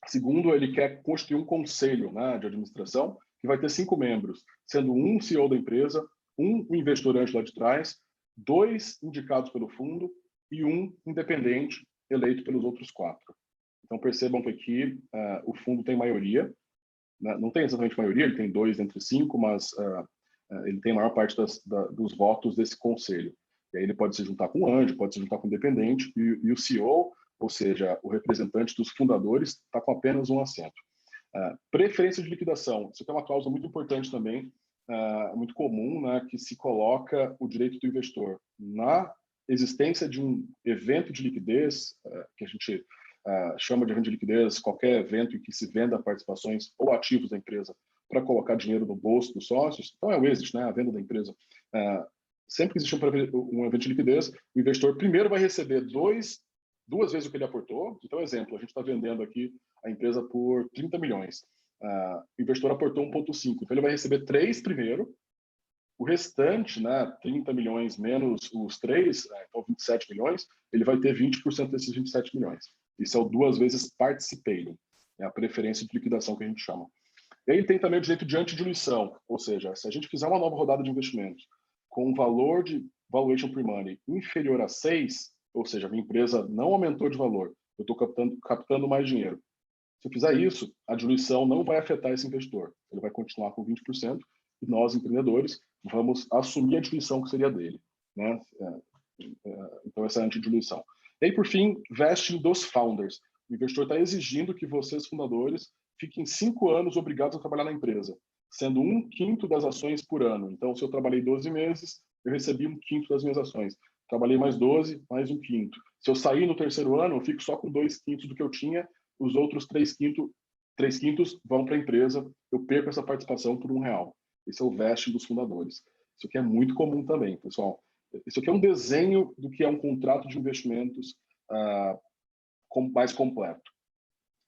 Segundo, ele quer constituir um conselho, né, de administração que vai ter 5 membros, sendo um CEO da empresa, um investidor anjo lá de trás, 2 indicados pelo fundo e um independente eleito pelos outros 4. Então, percebam que aqui o fundo tem maioria, né? Não tem exatamente maioria, ele tem 2 entre 5, mas ele tem a maior parte dos votos desse conselho. E aí ele pode se juntar com o anjo, pode se juntar com o independente, e o CEO, ou seja, o representante dos fundadores, está com apenas um assento. Preferência de liquidação. Isso aqui é uma cláusula muito importante também, muito comum, né, que se coloca o direito do investidor. Na existência de um evento de liquidez, que a gente chama de evento de liquidez, qualquer evento em que se venda participações ou ativos da empresa para colocar dinheiro no bolso dos sócios, então é o exit, né, a venda da empresa. Sempre que existe um evento de liquidez, o investidor primeiro vai receber duas vezes o que ele aportou. Então, exemplo, a gente está vendendo aqui a empresa por 30 milhões. O investidor aportou 1,5. Então, ele vai receber 3 primeiro. O restante, né, 30 milhões menos os 3, então 27 milhões, ele vai ter 20% desses 27 milhões. Isso é o 2 vezes participating. É a preferência de liquidação que a gente chama. E aí tem também o direito de antidiluição, ou seja, se a gente fizer uma nova rodada de investimentos com um valor de valuation pre-money inferior a 6, ou seja, a minha empresa não aumentou de valor, eu estou captando mais dinheiro. Se eu fizer isso, a diluição não vai afetar esse investidor. Ele vai continuar com 20% e nós, empreendedores, vamos assumir a diluição que seria dele, né? Então, essa é a antidiluição. E aí, por fim, vesting dos founders. O investidor está exigindo que vocês, fundadores, fiquem 5 anos obrigados a trabalhar na empresa, sendo 1/5 das ações por ano. Então, se eu trabalhei 12 meses, eu recebi 1/5 das minhas ações. Trabalhei mais 12, mais 1/5. Se eu sair no terceiro ano, eu fico só com 2/5 do que eu tinha, os outros 3/5 vão para a empresa, eu perco essa participação por R$1. Esse é o vesting dos fundadores. Isso aqui é muito comum também, pessoal. Isso aqui é um desenho do que é um contrato de investimentos mais completo.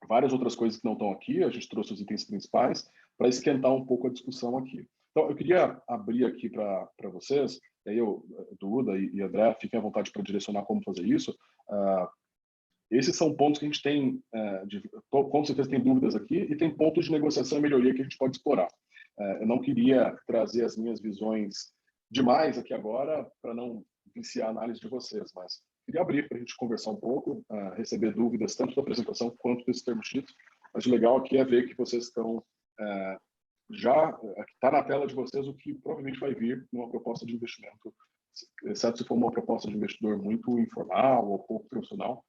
Várias outras coisas que não estão aqui, a gente trouxe os itens principais para esquentar um pouco a discussão aqui. Então, eu queria abrir aqui para vocês, e aí Duda e André, fiquem à vontade para direcionar como fazer isso. Esses são pontos que a gente tem, com certeza tem dúvidas aqui, e tem pontos de negociação e melhoria que a gente pode explorar. Eu não queria trazer as minhas visões demais aqui agora, para não viciar a análise de vocês, mas queria abrir para a gente conversar um pouco, receber dúvidas tanto da apresentação quanto desse termo sheet. Mas o legal aqui é ver que vocês estão já está na tela de vocês o que provavelmente vai vir numa proposta de investimento, exceto se for uma proposta de investidor muito informal ou pouco profissional,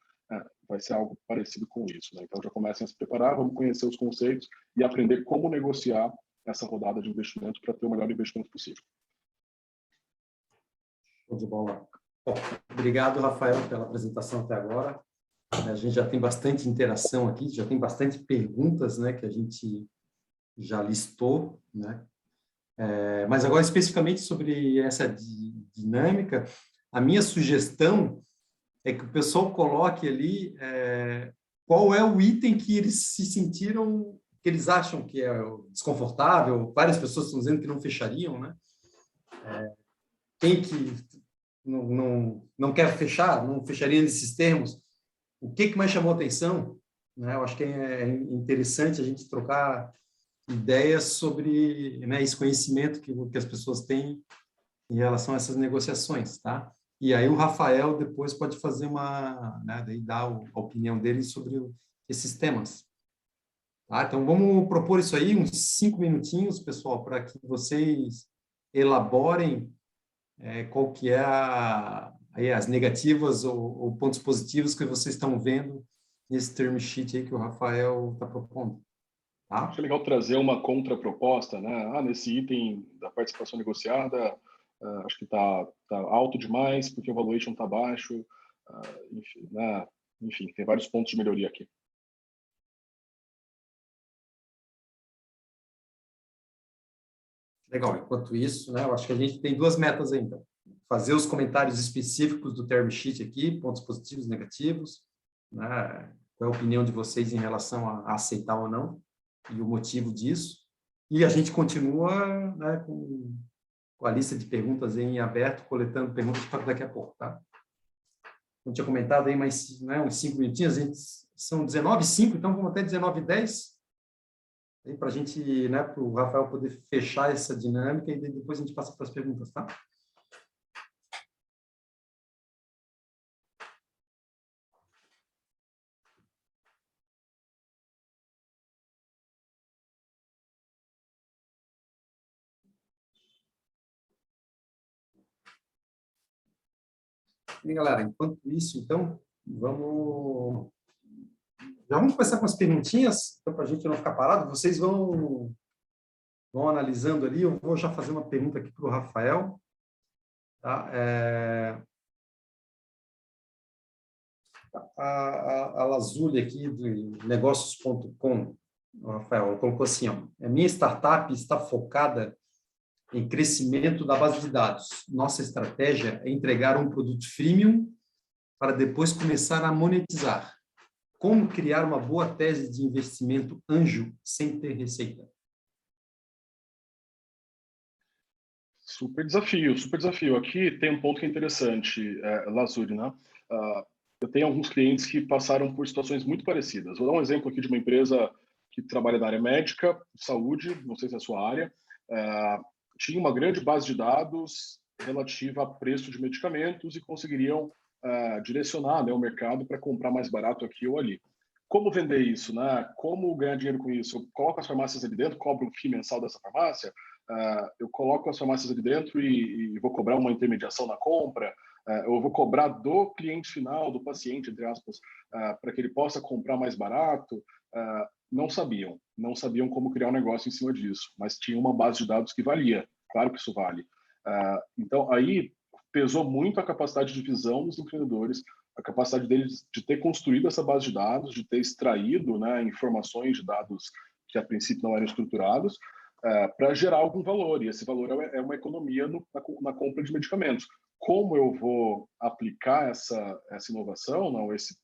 vai ser algo parecido com isso, né? Então já comecem a se preparar, vamos conhecer os conceitos e aprender como negociar essa rodada de investimento para ter o melhor investimento possível. Show de bola. Bom, obrigado, Rafael, pela apresentação até agora. A gente já tem bastante interação aqui, já tem bastante perguntas, né, que a gente já listou, né? Mas agora, especificamente sobre essa dinâmica, a minha sugestão é que o pessoal coloque ali qual é o item que eles se sentiram, que eles acham que é desconfortável. Várias pessoas estão dizendo que não fechariam, né? Quem que não quer fechar, não fecharia nesses termos? O que mais chamou atenção? Né? Eu acho que é interessante a gente trocar ideias sobre, né, esse conhecimento que as pessoas têm em relação a essas negociações, tá? E aí o Rafael depois pode fazer né, daí dar a opinião dele sobre esses temas. Tá? Então vamos propor isso aí, uns 5 minutinhos, pessoal, para que vocês elaborem qual que é aí as negativas ou pontos positivos que vocês estão vendo nesse term sheet aí que o Rafael está propondo. Tá? Acho legal trazer uma contraproposta, né? Nesse item da participação negociada, acho que tá alto demais porque o valuation está baixo, enfim, né? Enfim, tem vários pontos de melhoria aqui. Legal. Enquanto isso, né, eu acho que a gente tem 2 metas ainda. Fazer os comentários específicos do term sheet aqui, pontos positivos e negativos, né? Qual é a opinião de vocês em relação a aceitar ou não, e o motivo disso. E a gente continua, né, com a lista de perguntas em aberto, coletando perguntas para daqui a pouco, tá? Não tinha comentado aí, mas né, uns 5 minutinhos, são 19h05, então vamos até 19h10, para a gente, né, para o Rafael poder fechar essa dinâmica e depois a gente passa para as perguntas, tá? E, galera, enquanto isso, então, já vamos começar com as perguntinhas, então, para a gente não ficar parado. Vocês vão analisando ali. Eu vou já fazer uma pergunta aqui para o Rafael. Tá? A Lazuli aqui, do negócios.com, Rafael, colocou assim, ó, a minha startup está focada em crescimento da base de dados. Nossa estratégia é entregar um produto freemium para depois começar a monetizar. Como criar uma boa tese de investimento anjo sem ter receita? Super desafio, super desafio. Aqui tem um ponto que é interessante, Lazuri, né? Eu tenho alguns clientes que passaram por situações muito parecidas. Vou dar um exemplo aqui de uma empresa que trabalha na área médica, saúde, não sei se é a sua área. Tinha uma grande base de dados relativa a preço de medicamentos e conseguiriam direcionar, né, o mercado para comprar mais barato aqui ou ali. Como vender isso, né? Como ganhar dinheiro com isso? Eu coloco as farmácias ali dentro, cobro um FII mensal dessa farmácia, eu coloco as farmácias ali dentro e vou cobrar uma intermediação na compra, eu vou cobrar do cliente final, do paciente, entre aspas, para que ele possa comprar mais barato. Não sabiam como criar um negócio em cima disso, mas tinha uma base de dados que valia, claro que isso vale. Então, aí pesou muito a capacidade de visão dos empreendedores, a capacidade deles de ter construído essa base de dados, de ter extraído, né, informações de dados que a princípio não eram estruturados, para gerar algum valor, e esse valor é uma economia na compra de medicamentos. Como eu vou aplicar essa inovação, não, esse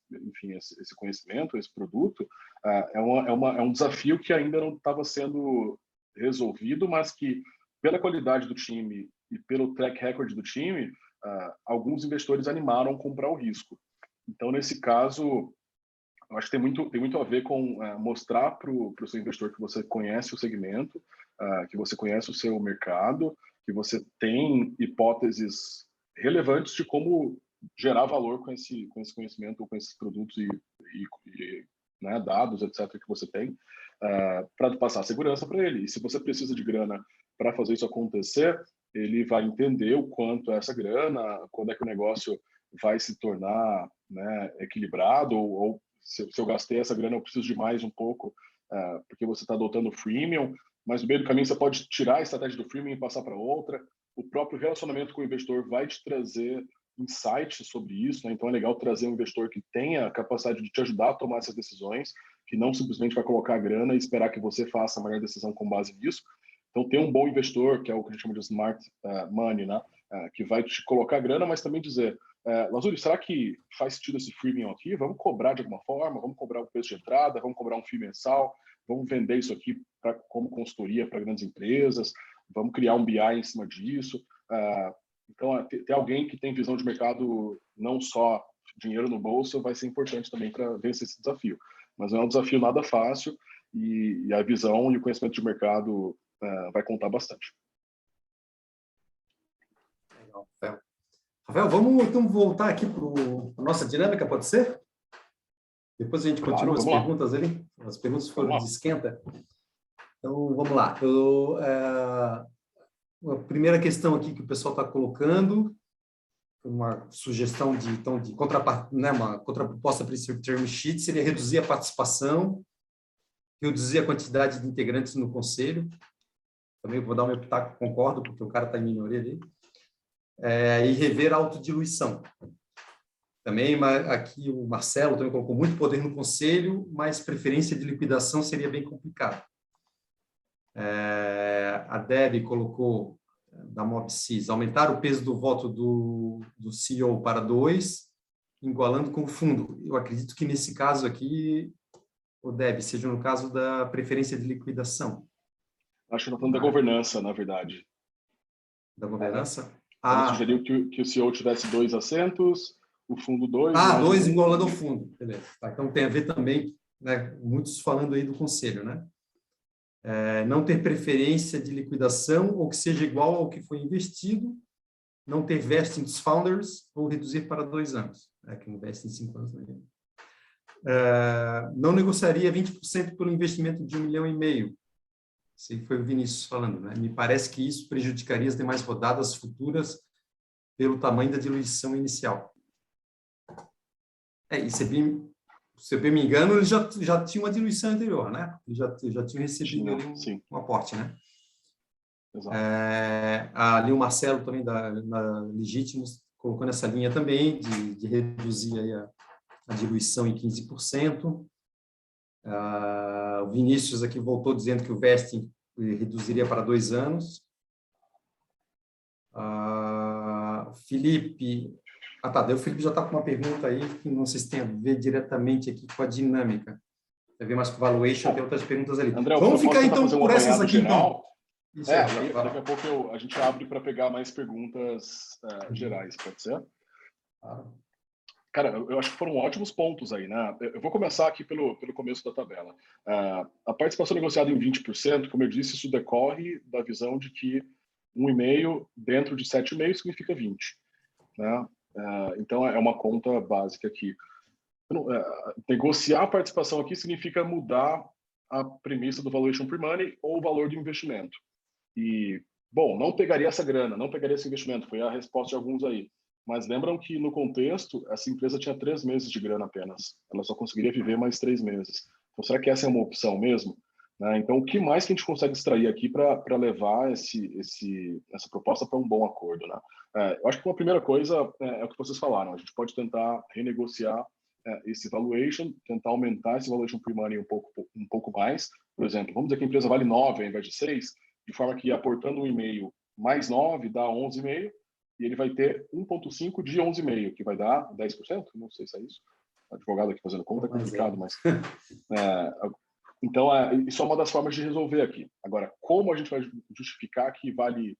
conhecimento, esse produto, é um desafio que ainda não estava sendo resolvido, mas que, pela qualidade do time e pelo track record do time, alguns investidores animaram comprar o risco. Então, nesse caso, Eu acho que tem muito a ver com mostrar para o seu investidor que você conhece o segmento, que você conhece o seu mercado, que você tem hipóteses relevantes de como gerar valor com esse conhecimento, com esses produtos e né, dados, etc., que você tem, para passar segurança para ele. E se você precisa de grana para fazer isso acontecer, ele vai entender o quanto é essa grana, quando é que o negócio vai se tornar, né, equilibrado, ou se eu gastei essa grana, eu preciso de mais um pouco, porque você está adotando o freemium, mas no meio do caminho você pode tirar a estratégia do freemium e passar para outra. O próprio relacionamento com o investidor vai te trazer insights sobre isso, né? Então é legal trazer um investidor que tenha a capacidade de te ajudar a tomar essas decisões, que não simplesmente vai colocar a grana e esperar que você faça a melhor decisão com base nisso. Então ter um bom investidor, que é o que a gente chama de smart money, né? Que vai te colocar a grana, mas também dizer, Lazuri, será que faz sentido esse freemium aqui? Vamos cobrar de alguma forma? Vamos cobrar o preço de entrada? Vamos cobrar um FII mensal? Vamos vender isso aqui como consultoria para grandes empresas? Vamos criar um BI em cima disso? Então, ter alguém que tem visão de mercado, não só dinheiro no bolso, vai ser importante também para vencer esse desafio. Mas não é um desafio nada fácil e a visão e o conhecimento de mercado vai contar bastante. Legal, Rafael. Rafael, vamos então voltar aqui para a nossa dinâmica, pode ser? Depois a gente continua as perguntas ali. As perguntas foram de esquenta. Então, vamos lá. A primeira questão aqui que o pessoal está colocando, uma sugestão de contraparte, né, uma contraproposta para esse term sheet seria reduzir a participação, reduzir a quantidade de integrantes no conselho. Também vou dar o meu pitaco, concordo, porque o cara está em minoria ali. E rever a autodiluição. Também aqui o Marcelo também colocou muito poder no conselho, mas preferência de liquidação seria bem complicado. A Debbie colocou, da Mobsys, aumentar o peso do voto do CEO para 2, igualando com o fundo. Eu acredito que nesse caso aqui, o Debbie, seja no caso da preferência de liquidação. Acho que está falando da governança, na verdade. Da governança? Ela sugeriu que o CEO tivesse 2 assentos, o fundo 2. 2 igualando ao fundo. Beleza. Tá, então tem a ver também, né, muitos falando aí do conselho, né? Não ter preferência de liquidação ou que seja igual ao que foi investido, não ter vesting dos founders ou reduzir para 2 anos. Que não veste em 5 anos. Né? Não negociaria 20% pelo investimento de 1,5 milhão. Isso aí foi o Vinícius falando, né? Me parece que isso prejudicaria as demais rodadas futuras pelo tamanho da diluição inicial. E se eu bem me engano, eles já tinham uma diluição anterior, né? Eles já tinham recebido um aporte, né? Exato. Ali o Marcelo também da Legítimos colocou nessa linha também de reduzir aí a diluição em 15%. O Vinícius aqui voltou dizendo que o vesting reduziria para 2 anos. Felipe... o Felipe já está com uma pergunta aí que não sei se tem a ver diretamente aqui com a dinâmica. Tem a ver mais com valuation, tem outras perguntas ali. André, vamos ficar então por essas aqui, geral? Então. Daqui a pouco a gente abre para pegar mais perguntas gerais, pode ser? Cara, eu acho que foram ótimos pontos aí, né? Eu vou começar aqui pelo começo da tabela. A participação negociada em 20%, como eu disse, isso decorre da visão de que 1,5 dentro de 7,5 significa 20, né? Então, é uma conta básica aqui. Negociar a participação aqui significa mudar a premissa do valuation pre-money ou o valor do investimento. E, bom, não pegaria essa grana, não pegaria esse investimento, foi a resposta de alguns aí. Mas lembram que, no contexto, essa empresa tinha 3 meses de grana apenas. Ela só conseguiria viver mais 3 meses. Então, será que essa é uma opção mesmo? Então, o que mais que a gente consegue extrair aqui para levar essa proposta para um bom acordo? Né? Eu acho que uma primeira coisa é o que vocês falaram. A gente pode tentar renegociar esse valuation, tentar aumentar esse valuation pre-money um pouco mais. Por exemplo, vamos dizer que a empresa vale 9 ao invés de 6, de forma que aportando 1,5 mais 9 dá 11,5, e ele vai ter 1,5 de 11,5, que vai dar 10%? Não sei se é isso. O advogado aqui fazendo conta é complicado, mas... Então, isso é uma das formas de resolver aqui. Agora, como a gente vai justificar que vale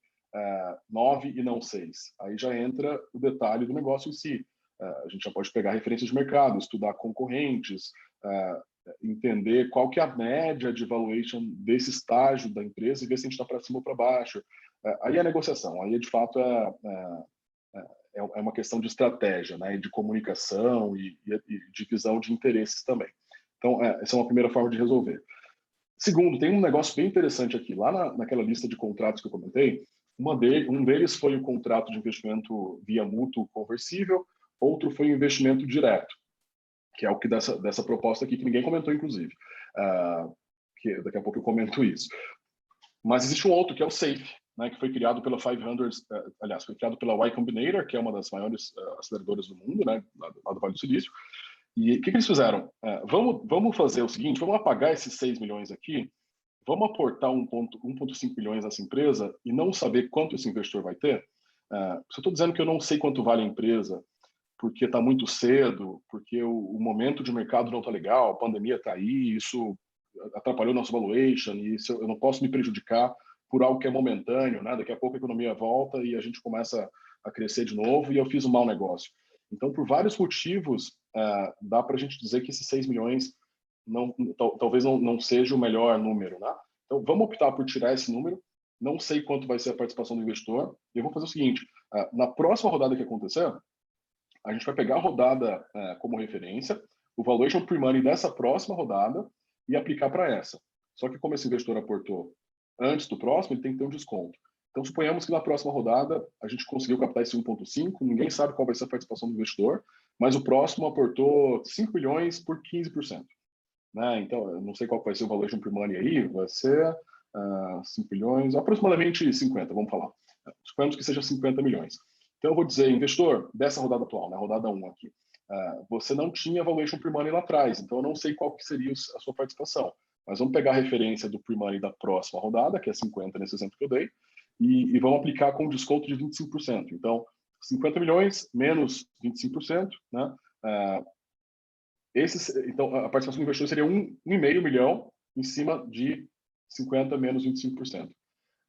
9 e não 6? Aí já entra o detalhe do negócio em si. A gente já pode pegar referências de mercado, estudar concorrentes, entender qual que é a média de valuation desse estágio da empresa e ver se a gente está para cima ou para baixo. Aí é negociação, aí de fato é uma questão de estratégia, né, e de comunicação e de visão de interesses também. Então, essa é uma primeira forma de resolver. Segundo, tem um negócio bem interessante aqui. Lá naquela lista de contratos que eu comentei, um deles foi o contrato de investimento via mútuo conversível, outro foi o investimento direto, que é o que dessa proposta aqui, que ninguém comentou, inclusive. Que daqui a pouco eu comento isso. Mas existe um outro, que é o SAFE, né, que foi criado pela 500, aliás, foi criado pela Y Combinator, que é uma das maiores aceleradoras do mundo, né, lá do Vale do Silício. E o que eles fizeram? Vamos fazer o seguinte, vamos apagar esses 6 milhões aqui, vamos aportar 1,5 milhões nessa empresa e não saber quanto esse investidor vai ter? Se eu estou dizendo que eu não sei quanto vale a empresa, porque está muito cedo, porque o momento de mercado não está legal, a pandemia está aí, isso atrapalhou nosso valuation, e isso, eu não posso me prejudicar por algo que é momentâneo, né? Daqui a pouco a economia volta e a gente começa a crescer de novo e eu fiz um mau negócio. Então, por vários motivos, dá para a gente dizer que esses 6 milhões talvez não seja o melhor número, né? Então, vamos optar por tirar esse número. Não sei quanto vai ser a participação do investidor. E eu vou fazer o seguinte, na próxima rodada que acontecer, a gente vai pegar a rodada como referência, o valuation pre-money dessa próxima rodada e aplicar para essa. Só que como esse investidor aportou antes do próximo, ele tem que ter um desconto. Então, suponhamos que na próxima rodada a gente conseguiu captar esse 1,5, ninguém sabe qual vai ser a participação do investidor, mas o próximo aportou 5 milhões por 15%. Né? Então, eu não sei qual vai ser o valuation pre-money aí, vai ser 5 milhões, aproximadamente 50, vamos falar. Suponhamos que seja 50 milhões. Então, eu vou dizer, investidor, dessa rodada atual, né, rodada 1 aqui, você não tinha valuation pre-money lá atrás, então eu não sei qual que seria a sua participação. Mas vamos pegar a referência do pre-money da próxima rodada, que é 50 nesse exemplo que eu dei, e vamos aplicar com desconto de 25%. Então, 50 milhões menos 25%, né? Então, a participação do investidor seria 1,5 milhão em cima de 50 menos 25%.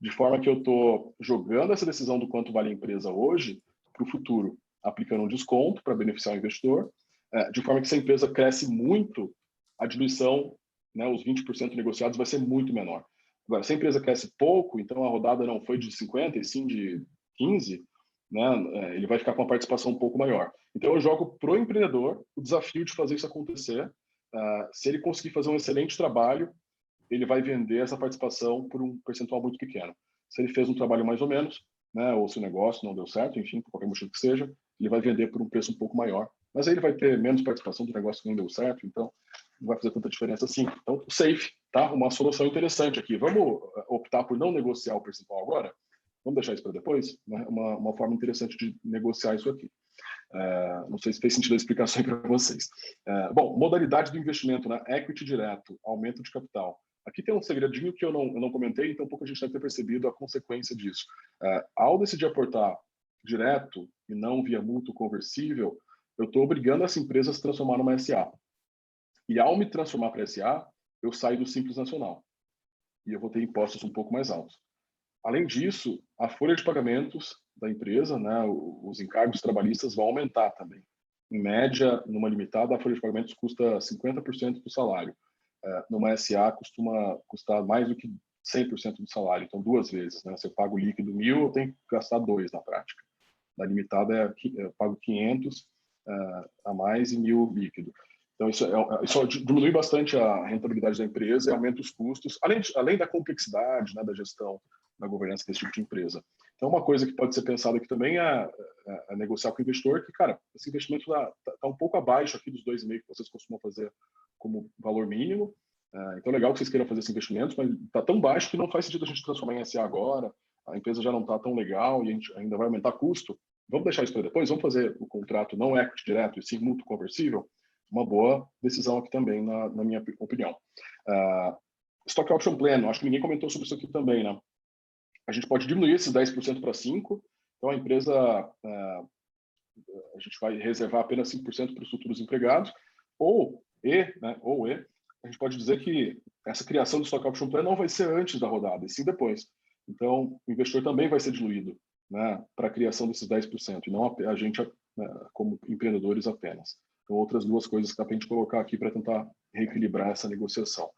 De forma que eu estou jogando essa decisão do quanto vale a empresa hoje para o futuro, aplicando um desconto para beneficiar o investidor, de forma que se a empresa cresce muito, a diluição, né, os 20% negociados, vai ser muito menor. Agora, se a empresa cresce pouco, então a rodada não foi de 50, e sim de 15, né, ele vai ficar com uma participação um pouco maior. Então, eu jogo para o empreendedor o desafio de fazer isso acontecer. Se ele conseguir fazer um excelente trabalho, ele vai vender essa participação por um percentual muito pequeno. Se ele fez um trabalho mais ou menos, né, ou se o negócio não deu certo, enfim, por qualquer motivo que seja, ele vai vender por um preço um pouco maior. Mas aí ele vai ter menos participação do negócio que não deu certo, então não vai fazer tanta diferença assim. Então, o SAFE, tá? Uma solução interessante aqui. Vamos optar por não negociar o percentual agora? Vamos deixar isso para depois? Né? Uma forma interessante de negociar isso aqui. Não sei se fez sentido a explicação para vocês. Bom, modalidade do investimento, né? Equity direto, aumento de capital. Aqui tem um segredinho que eu não comentei, então pouco a gente deve ter percebido a consequência disso. Ao decidir aportar direto e não via mútuo conversível, eu estou obrigando essa empresa a se transformar numa SA. E ao me transformar para SA, eu saio do Simples Nacional. E eu vou ter impostos um pouco mais altos. Além disso, a folha de pagamentos da empresa, né, os encargos trabalhistas vão aumentar também. Em média, numa limitada, a folha de pagamentos custa 50% do salário. Numa SA, costuma custar mais do que 100% do salário, então 2 vezes. Né? Se eu pago líquido 1.000, eu tenho que gastar 2 na prática. Na limitada, eu pago 500 a mais e 1.000 líquido. Então, isso diminui bastante a rentabilidade da empresa e aumenta os custos, além da complexidade, né, da gestão, da governança desse tipo de empresa. Então, uma coisa que pode ser pensada aqui também é negociar com o investidor que, cara, esse investimento está um pouco abaixo aqui dos 2,5 que vocês costumam fazer como valor mínimo. Então, é legal que vocês queiram fazer esse investimento, mas está tão baixo que não faz sentido a gente transformar em SA agora, a empresa já não está tão legal e a gente ainda vai aumentar custo. Vamos deixar isso para depois? Vamos fazer o contrato não equity direto e sim mútuo conversível? Uma boa decisão aqui também, na minha opinião. Stock Option Plan, acho que ninguém comentou sobre isso aqui também, né? A gente pode diminuir esses 10% para 5%, então a empresa, a gente vai reservar apenas 5% para os futuros empregados, ou a gente pode dizer que essa criação do Stock Option Plan não vai ser antes da rodada, e sim depois. Então, o investidor também vai ser diluído, né, para a criação desses 10%, e não a gente como empreendedores apenas. Então, outras duas coisas que dá para a gente colocar aqui para tentar reequilibrar essa negociação.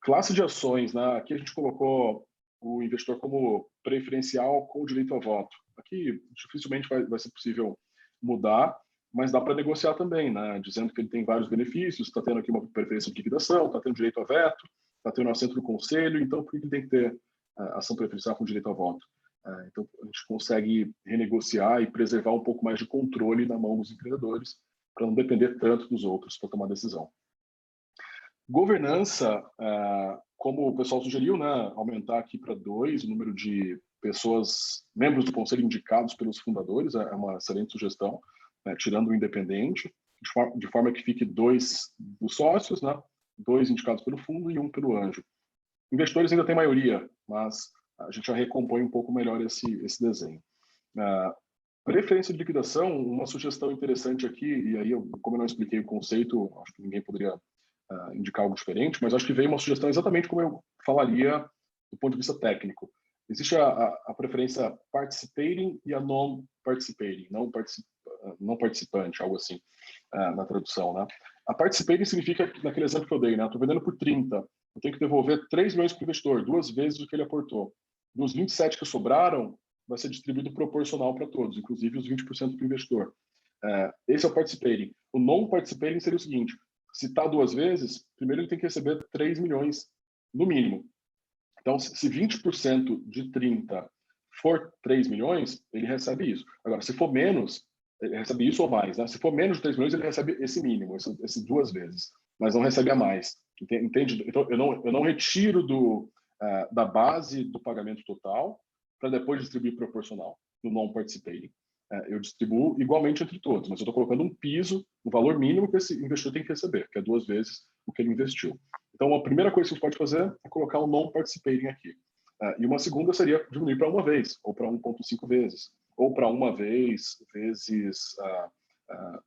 Classe de ações, né? Aqui a gente colocou o investidor como preferencial com direito a voto. Aqui dificilmente vai ser possível mudar, mas dá para negociar também, né? Dizendo que ele tem vários benefícios, está tendo aqui uma preferência de liquidação, está tendo direito a veto, está tendo assento do conselho, então por que ele tem que ter ação preferencial com direito a voto? Então a gente consegue renegociar e preservar um pouco mais de controle na mão dos empreendedores, para não depender tanto dos outros para tomar decisão. Governança, como o pessoal sugeriu, né, aumentar aqui para 2 o número de pessoas, membros do conselho indicados pelos fundadores, é uma excelente sugestão, né, tirando o independente, de forma que fique 2 dos sócios, né, 2 indicados pelo fundo e 1 pelo anjo. Investidores ainda tem maioria, mas a gente já recompõe um pouco melhor esse desenho. Preferência de liquidação, uma sugestão interessante aqui, e aí, como eu não expliquei o conceito, acho que ninguém poderia indicar algo diferente, mas acho que veio uma sugestão exatamente como eu falaria do ponto de vista técnico. Existe a preferência participating e a non-participating, não participante, algo assim, na tradução, né? A participating significa, naquele exemplo que eu dei, né? Estou vendendo por 30, eu tenho que devolver 3 milhões para o investidor, 2 vezes o que ele aportou. Dos 27 que sobraram, vai ser distribuído proporcional para todos, inclusive os 20% para o investidor. Esse é o participating. O non-participating seria o seguinte: se está 2 vezes, primeiro ele tem que receber 3 milhões, no mínimo. Então, se 20% de 30 for 3 milhões, ele recebe isso. Agora, se for menos, ele recebe isso ou mais, né? Se for menos de 3 milhões, ele recebe esse mínimo, esse 2 vezes, mas não recebe a mais. Entende? Então, eu não retiro da base do pagamento total para depois distribuir proporcional, no non-participating. Eu distribuo igualmente entre todos, mas eu estou colocando um piso, um valor mínimo que esse investidor tem que receber, que é 2 vezes o que ele investiu. Então, a primeira coisa que a gente pode fazer é colocar um non-participating aqui. E uma segunda seria diminuir para 1 vez, ou para 1,5 vezes, ou para 1 vez, vezes,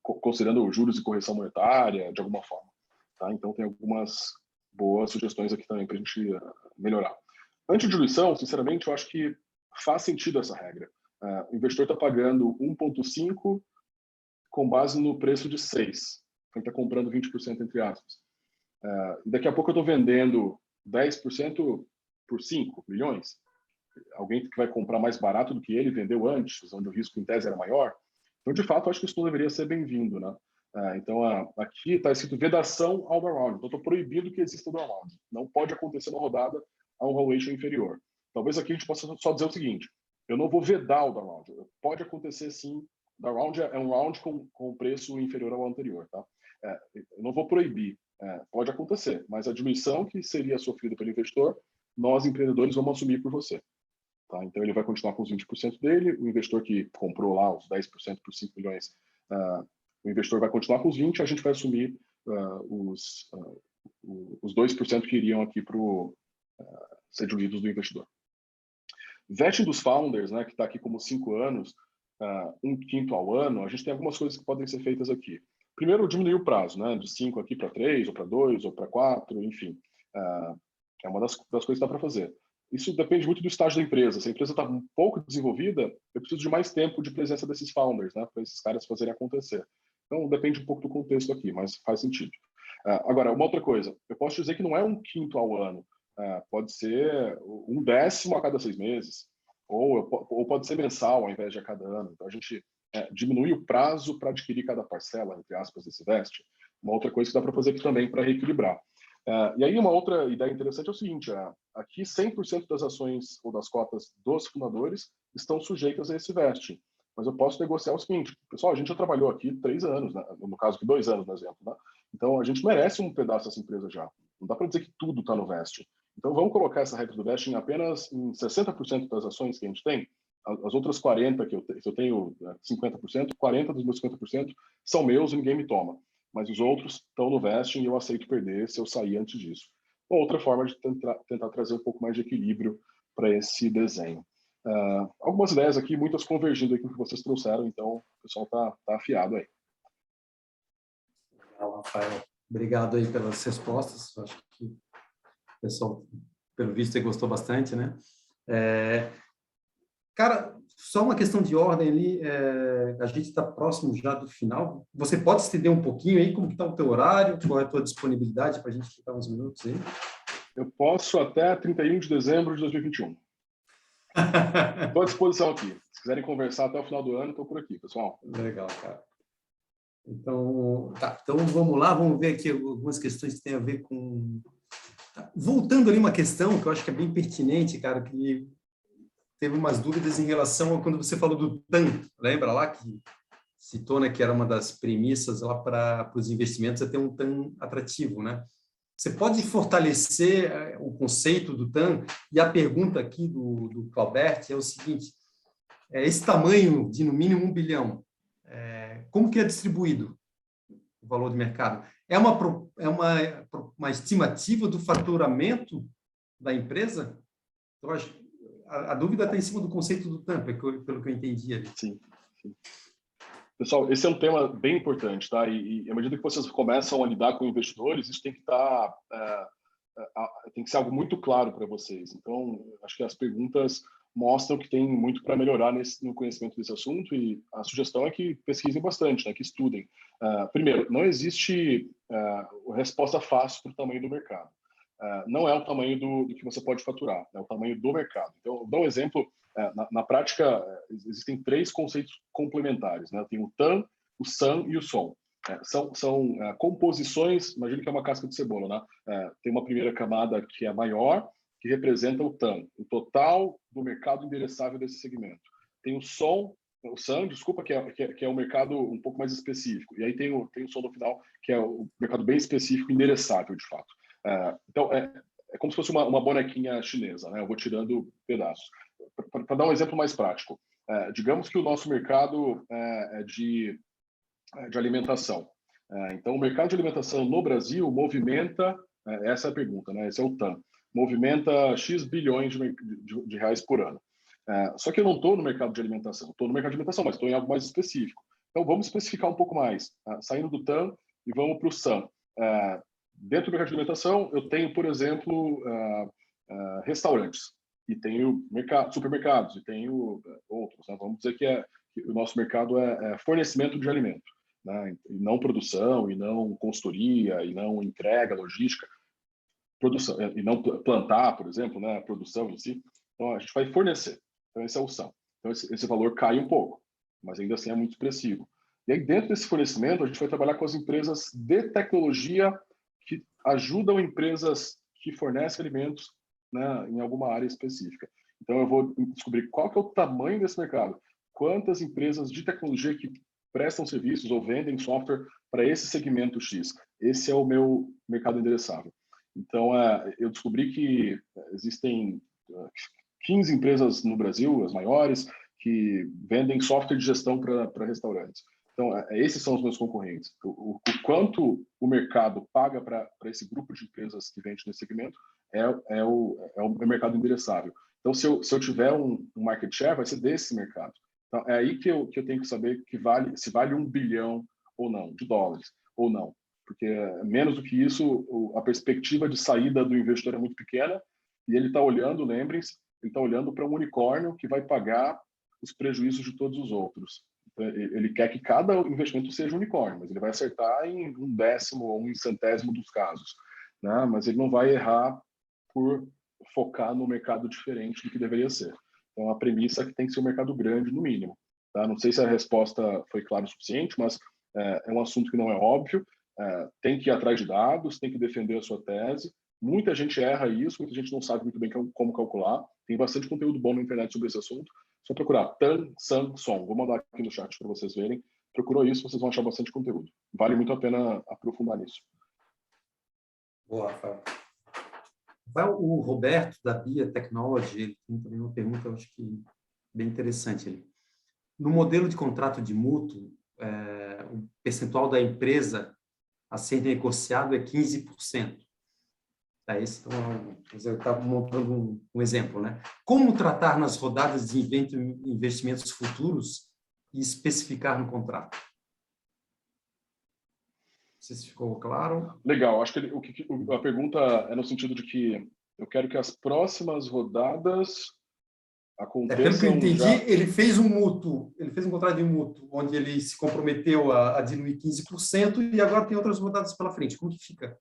considerando juros e correção monetária, de alguma forma. Tá? Então, tem algumas boas sugestões aqui também para a gente melhorar. Antidiluição, sinceramente, eu acho que faz sentido essa regra. O investidor está pagando 1,5 com base no preço de 6. Ele está comprando 20%, entre aspas. Daqui a pouco eu estou vendendo 10% por 5 milhões. Alguém que vai comprar mais barato do que ele vendeu antes, onde o risco em tese era maior. Então, de fato, eu acho que isso não deveria ser bem-vindo, né? Então, aqui está escrito vedação ao downround. Então, estou proibindo que exista o downround. Não pode acontecer uma rodada a um valuation inferior. Talvez aqui a gente possa só dizer o seguinte: eu não vou vedar o downround. Pode acontecer, sim. Downround é um round com preço inferior ao anterior, tá? Eu não vou proibir. Pode acontecer, mas a diluição que seria sofrida pelo investidor, nós, empreendedores, vamos assumir por você. Tá? Então, ele vai continuar com os 20% dele, o investidor que comprou lá os 10% por 5 milhões, o investidor vai continuar com os 20%, a gente vai assumir os 2% que iriam aqui para ser diluídos do investidor. Vesting dos founders, né, que está aqui como 5 anos, 1/5 ao ano, a gente tem algumas coisas que podem ser feitas aqui. Primeiro, diminuir o prazo, né, de 5 aqui para 3, ou para 2, ou para 4, enfim. É uma das coisas que dá para fazer. Isso depende muito do estágio da empresa. Se a empresa está um pouco desenvolvida, eu preciso de mais tempo de presença desses founders, né, para esses caras fazerem acontecer. Então, depende um pouco do contexto aqui, mas faz sentido. Agora, uma outra coisa, eu posso dizer que não é 1/5 ao ano, pode ser 1/10 a cada 6 meses, ou pode ser mensal ao invés de a cada ano. Então, a gente diminui o prazo para adquirir cada parcela, entre aspas, desse veste. Uma outra coisa que dá para fazer aqui também para reequilibrar. E aí, uma outra ideia interessante é o seguinte: aqui 100% das ações ou das cotas dos fundadores estão sujeitas a esse vesting. Mas eu posso negociar o seguinte: pessoal, a gente já trabalhou aqui 3 anos, né? No caso aqui 2 anos, no exemplo, né? Então, a gente merece um pedaço dessa empresa já. Não dá para dizer que tudo está no vesting. Então, vamos colocar essa regra do vesting apenas em 60% das ações que a gente tem. As outras 40%, se eu tenho 50%, 40% dos meus 50% são meus e ninguém me toma. Mas os outros estão no vesting e eu aceito perder se eu sair antes disso. Uma outra forma de tentar trazer um pouco mais de equilíbrio para esse desenho. Algumas ideias aqui, muitas convergindo aí com o que vocês trouxeram, então o pessoal tá afiado aí. Legal, Rafael. Obrigado aí pelas respostas. Acho que o pessoal, pelo visto, gostou bastante, né? Cara, Só uma questão de ordem ali, a gente está próximo já do final. Você pode estender um pouquinho aí, como está o teu horário, qual é a tua disponibilidade para a gente ficar uns minutos aí? Eu posso até 31 de dezembro de 2021. Estou à disposição aqui. Se quiserem conversar até o final do ano, estou por aqui, pessoal. Legal, cara. Então, tá. Então, vamos lá, vamos ver aqui algumas questões que têm a ver com... Tá. Voltando ali uma questão que eu acho que é bem pertinente, cara, que teve umas dúvidas em relação a quando você falou do TAM, lembra lá que citou, né, que era uma das premissas lá para os investimentos é ter um TAM atrativo, né? Você pode fortalecer o conceito do TAM? E a pergunta aqui do Claubert é o seguinte, esse tamanho de no mínimo 1 bilhão, como que é distribuído o valor de mercado? É uma estimativa do faturamento da empresa? Eu acho, a dúvida está em cima do conceito do TAM, pelo que eu entendi ali. Sim, sim. Pessoal, esse é um tema bem importante, tá? E à medida que vocês começam a lidar com investidores, isso tem que estar, tem que ser algo muito claro para vocês. Então, acho que as perguntas mostram que tem muito para melhorar no conhecimento desse assunto e a sugestão é que pesquisem bastante, né? Que estudem. Primeiro, não existe resposta fácil para o tamanho do mercado. Não é o tamanho do que você pode faturar, é o tamanho do mercado. Então, vou dar um exemplo. Na prática, existem 3 conceitos complementares, né? Tem o TAM, o SAM e o SOM. São composições, imagine que é uma casca de cebola, né? Tem uma primeira camada que é maior, que representa o TAM, o total do mercado endereçável desse segmento. Tem o SAM, desculpa, que é um mercado um pouco mais específico. E aí tem o SOM no final, que é o mercado bem específico, endereçável, de fato. Então, é como se fosse uma bonequinha chinesa, né? Eu vou tirando pedaços. Para dar um exemplo mais prático, digamos que o nosso mercado é de alimentação. Então, o mercado de alimentação no Brasil movimenta, essa é a pergunta, né? Esse é o TAM, movimenta X bilhões de reais por ano. Só que eu não estou no mercado de alimentação, estou no mercado de alimentação, mas estou em algo mais específico. Então, vamos especificar um pouco mais, saindo do TAM e vamos para o SAM. Dentro do mercado de alimentação, eu tenho, por exemplo, restaurantes, e tenho supermercados, e tenho outros. Né? Vamos dizer que o nosso mercado é fornecimento de alimento, né? E não produção, e não consultoria, e não entrega, logística, produção, e não plantar, por exemplo, né? A produção em si. Então, a gente vai fornecer. Então, esse é o SAM. Então, esse valor cai um pouco, mas ainda assim é muito expressivo. E aí, dentro desse fornecimento, a gente vai trabalhar com as empresas de tecnologia que ajudam empresas que fornecem alimentos, né, em alguma área específica. Então, eu vou descobrir qual que é o tamanho desse mercado, quantas empresas de tecnologia que prestam serviços ou vendem software para esse segmento X. Esse é o meu mercado endereçável. Então, eu descobri que existem 15 empresas no Brasil, as maiores, que vendem software de gestão para restaurantes. Então, esses são os meus concorrentes. O quanto o mercado paga para esse grupo de empresas que vende nesse segmento é o mercado endereçável. Então, se eu tiver um market share, vai ser desse mercado. Então, é aí que eu tenho que saber se vale 1 bilhão ou não, de dólares, ou não. Porque menos do que isso, a perspectiva de saída do investidor é muito pequena e ele está olhando, lembrem-se, ele está olhando para um unicórnio que vai pagar os prejuízos de todos os outros. Então, ele quer que cada investimento seja um unicórnio, mas ele vai acertar em 1/10 ou 1/100 dos casos, né? Mas ele não vai errar por focar no mercado diferente do que deveria ser. Então, a premissa é que tem que ser um mercado grande, no mínimo. Tá? Não sei se a resposta foi clara o suficiente, mas é um assunto que não é óbvio. Tem que ir atrás de dados, tem que defender a sua tese. Muita gente erra isso, muita gente não sabe muito bem como calcular. Tem bastante conteúdo bom na internet sobre esse assunto. Só procurar TAM, SAM, SOM. Vou mandar aqui no chat para vocês verem. Procurou isso, vocês vão achar bastante conteúdo. Vale muito a pena aprofundar nisso. Boa, Rafael. O Roberto, da Bia Technology, ele tem também uma pergunta, eu acho que bem interessante. Ali. No modelo de contrato de mútuo, o percentual da empresa a ser negociado é 15%. Esse, então, eu estava montando um exemplo, né? Como tratar nas rodadas de investimentos futuros e especificar no contrato? Não sei se ficou claro. Legal. Acho que a pergunta é no sentido de que eu quero que as próximas rodadas Pelo que eu aconteçam entendi, já... ele fez um mútuo, ele fez um contrato de mútuo, onde ele se comprometeu a diluir 15% e agora tem outras rodadas pela frente. Como que fica?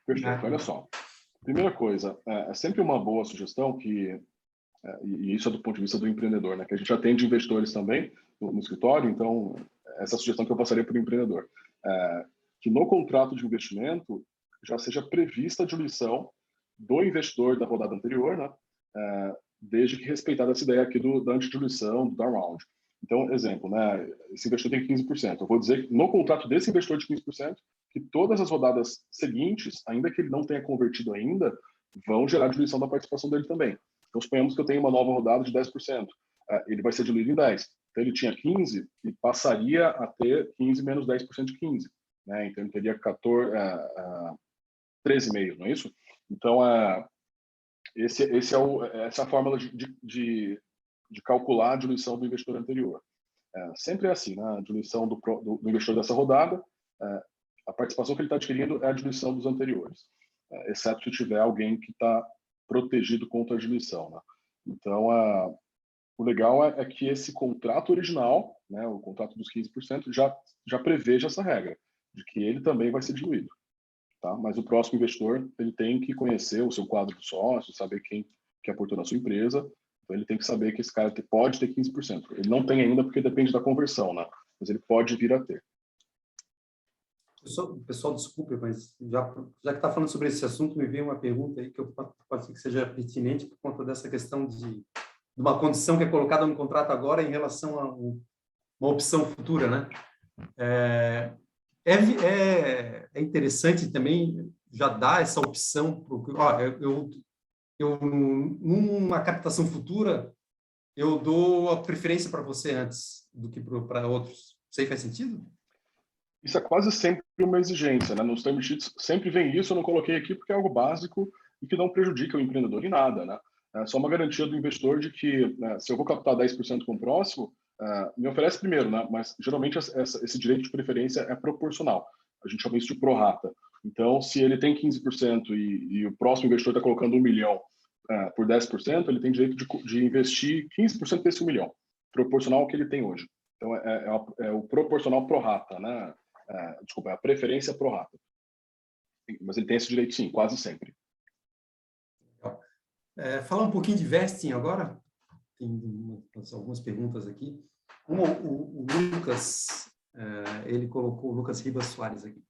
Perfeito, olha só. Primeira coisa, é sempre uma boa sugestão que, e isso é do ponto de vista do empreendedor, né, que a gente atende investidores também no escritório, então essa sugestão que eu passaria para o empreendedor, que no contrato de investimento já seja prevista a diluição do investidor da rodada anterior, né, desde que respeitada essa ideia aqui da antidiluição, do down round. Então, exemplo, né, esse investidor tem 15%. Eu vou dizer que no contrato desse investidor de 15%, que todas as rodadas seguintes, ainda que ele não tenha convertido ainda, vão gerar diluição da participação dele também. Então, suponhamos que eu tenho uma nova rodada de 10%. Ele vai ser diluído em 10%. Então, ele tinha 15% e passaria a ter 15% menos 10% de 15%. Né? Então, ele teria 13,5%, não é isso? Então, essa é a fórmula de calcular a diluição do investidor anterior. Sempre é assim, né? A diluição do investidor dessa rodada, a participação que ele está adquirindo é a diluição dos anteriores, exceto se tiver alguém que está protegido contra a diluição. Né? Então, o legal é que esse contrato original, né, o contrato dos 15%, já preveja essa regra, de que ele também vai ser diluído. Tá? Mas o próximo investidor ele tem que conhecer o seu quadro de sócios, saber quem que aportou na sua empresa. Então, ele tem que saber que esse cara pode ter 15%. Ele não tem ainda porque depende da conversão, né? Mas ele pode vir a ter. Pessoal, desculpe, mas já que está falando sobre esse assunto, me veio uma pergunta aí que pode ser que seja pertinente por conta dessa questão de uma condição que é colocada no contrato agora em relação a uma opção futura, né? É interessante também já dar essa opção para eu numa captação futura eu dou a preferência para você antes do que para outros. Isso aí faz sentido? Isso é quase sempre uma exigência, né? Nos term sheets sempre vem isso, eu não coloquei aqui porque é algo básico e que não prejudica o empreendedor em nada, né? É só uma garantia do investidor de que, né, se eu vou captar 10% com o próximo, me oferece primeiro, né? Mas geralmente esse direito de preferência é proporcional. A gente chama isso de prorata. Então, se ele tem 15% e o próximo investidor está colocando 1 milhão por 10%, ele tem direito de investir 15% desse 1 milhão, proporcional ao que ele tem hoje. Então, é o proporcional prorata, né? Desculpa, é a preferência pro rata. Mas ele tem esse direito, sim, quase sempre. Falar um pouquinho de vesting agora. Tem algumas perguntas aqui. O Lucas, ele colocou, o Lucas Ribas Soares aqui.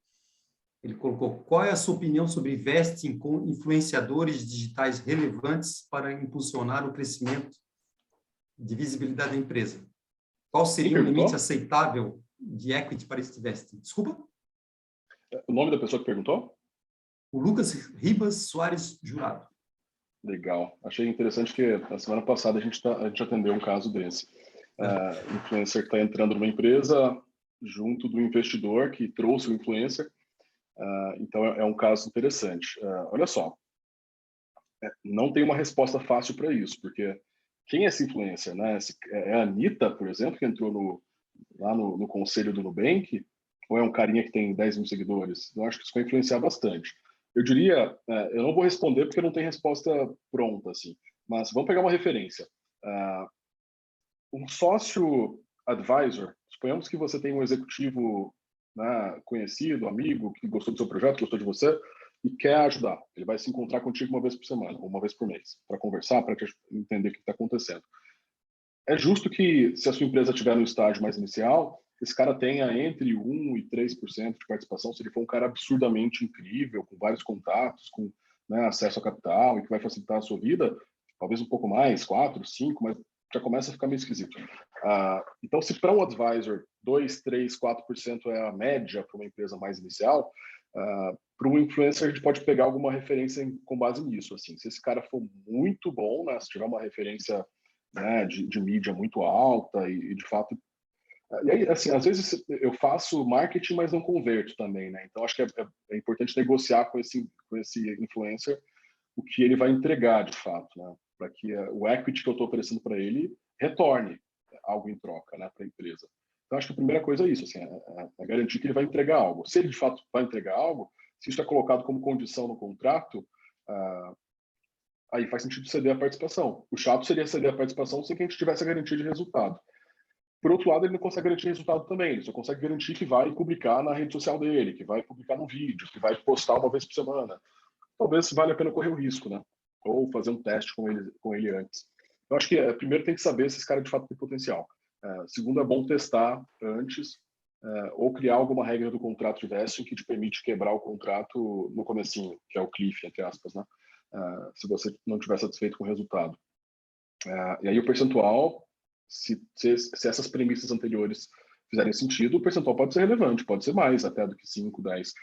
Ele colocou: qual é a sua opinião sobre vesting com influenciadores digitais relevantes para impulsionar o crescimento de visibilidade da empresa? Qual seria o limite aceitável de equity para esse vesting? Desculpa? O nome da pessoa que perguntou? O Lucas Ribas Soares Jurado. Legal. Achei interessante que na semana passada a gente atendeu um caso desse. Influencer que está entrando numa empresa junto do investidor que trouxe o influencer. Então, é um caso interessante. Olha só, não tem uma resposta fácil para isso, porque quem é esse influencer? Né? É a Anitta, por exemplo, que entrou lá no conselho do Nubank, ou é um carinha que tem 10 mil seguidores? Eu acho que isso vai influenciar bastante. Eu diria, eu não vou responder porque não tem resposta pronta, assim, mas vamos pegar uma referência. Um sócio advisor, suponhamos que você tem um executivo, né, conhecido, amigo, que gostou do seu projeto, gostou de você, e quer ajudar. Ele vai se encontrar contigo uma vez por semana, ou uma vez por mês, para conversar, para entender o que está acontecendo. É justo que, se a sua empresa estiver no estágio mais inicial, esse cara tenha entre 1% e 3% de participação, se ele for um cara absurdamente incrível, com vários contatos, com, né, acesso a capital e que vai facilitar a sua vida, talvez um pouco mais, 4%, 5%, mas já começa a ficar meio esquisito. Então, se para um advisor 2%, 3%, 4% é a média para uma empresa mais inicial, para um influencer a gente pode pegar alguma referência com base nisso. Assim, se esse cara for muito bom, né, se tiver uma referência, né, de mídia muito alta e de fato... E aí, assim, às vezes eu faço marketing, mas não converto também, né? Então, acho que é importante negociar com esse influencer o que ele vai entregar, de fato, né? Para que o equity que eu estou oferecendo para ele retorne algo em troca, né, para a empresa. Então, acho que a primeira coisa é isso, assim, é garantir que ele vai entregar algo. Se ele, de fato, vai entregar algo, se isso é colocado como condição no contrato, aí faz sentido ceder a participação. O chato seria ceder a participação sem que a gente tivesse a garantia de resultado. Por outro lado, ele não consegue garantir resultado também, ele só consegue garantir que vai publicar na rede social dele, que vai publicar no vídeo, que vai postar uma vez por semana. Talvez valha a pena correr o risco, né? Ou fazer um teste com ele antes. Eu acho que primeiro tem que saber se esse cara de fato tem potencial. Segundo, é bom testar antes, ou criar alguma regra do contrato de vesting que te permite quebrar o contrato no comecinho, que é o cliff, entre aspas, né? Se você não estiver satisfeito com o resultado. E aí o percentual, se essas premissas anteriores fizerem sentido, o percentual pode ser relevante, pode ser mais até do que 5, 10,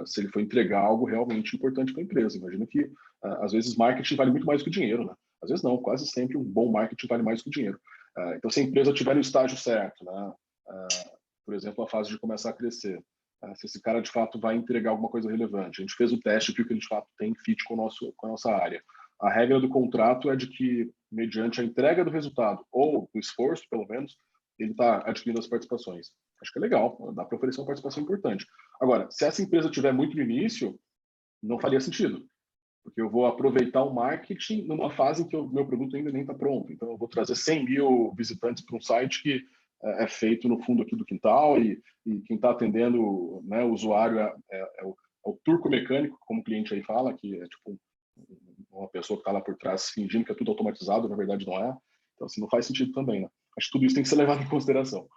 se ele for entregar algo realmente importante para a empresa. Imagina que, às vezes, marketing vale muito mais que o dinheiro, né? Às vezes não, quase sempre um bom marketing vale mais que o dinheiro. Então, se a empresa estiver no estágio certo, né? Por exemplo, a fase de começar a crescer, se esse cara de fato vai entregar alguma coisa relevante. A gente fez o teste, viu que ele de fato tem fit com a nossa área. A regra do contrato é de que, mediante a entrega do resultado, ou do esforço, pelo menos, ele está adquirindo as participações. Acho que é legal, dá para oferecer uma participação importante. Agora, se essa empresa tiver muito no início, não faria sentido, porque eu vou aproveitar o marketing numa fase em que o meu produto ainda nem está pronto. Então, eu vou trazer 100 mil visitantes para um site que é feito no fundo aqui do quintal e quem está atendendo, né, o usuário é o turco mecânico, como o cliente aí fala, que é tipo uma pessoa que está lá por trás fingindo que é tudo automatizado, na verdade não é. Então, assim, não faz sentido também, né? Acho que tudo isso tem que ser levado em consideração.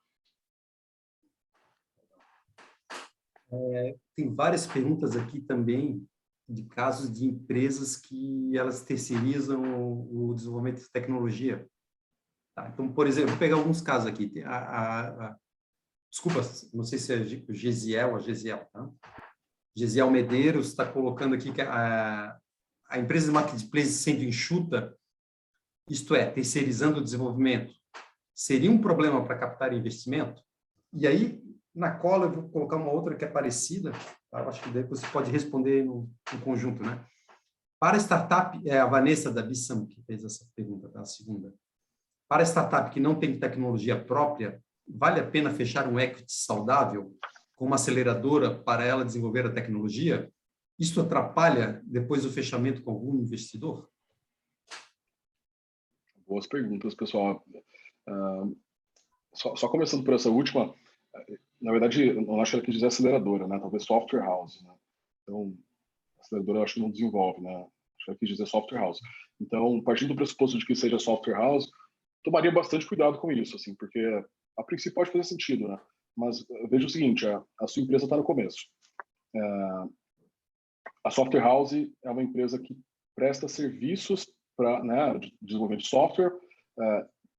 Tem várias perguntas aqui também de casos de empresas que elas terceirizam o desenvolvimento de tecnologia. Tá? Então, por exemplo, vou pegar alguns casos aqui. Desculpa, não sei se é o Gesiel, tá? Gesiel Medeiros está colocando aqui que a empresa de marketplace sendo enxuta, isto é, terceirizando o desenvolvimento, seria um problema para captar investimento? E aí, na cola, eu vou colocar uma outra que é parecida, tá? Eu acho que daí você pode responder no conjunto, né? Para startup, é a Vanessa da Bissam que fez essa pergunta, tá? A segunda. Para startup que não tem tecnologia própria, vale a pena fechar um equity saudável com uma aceleradora para ela desenvolver a tecnologia? Isso atrapalha depois o fechamento com algum investidor? Boas perguntas, pessoal. Só começando por essa última, na verdade, eu não acho que ela quis dizer aceleradora, né? Talvez software house, né? Então, aceleradora eu acho que não desenvolve, né? Acho que ela quis dizer software house. Então, partindo do pressuposto de que seja software house, tomaria bastante cuidado com isso, assim, porque a princípio pode fazer sentido, né? Mas veja o seguinte, a sua empresa está no começo. A software house é uma empresa que presta serviços para, né, de desenvolvimento de software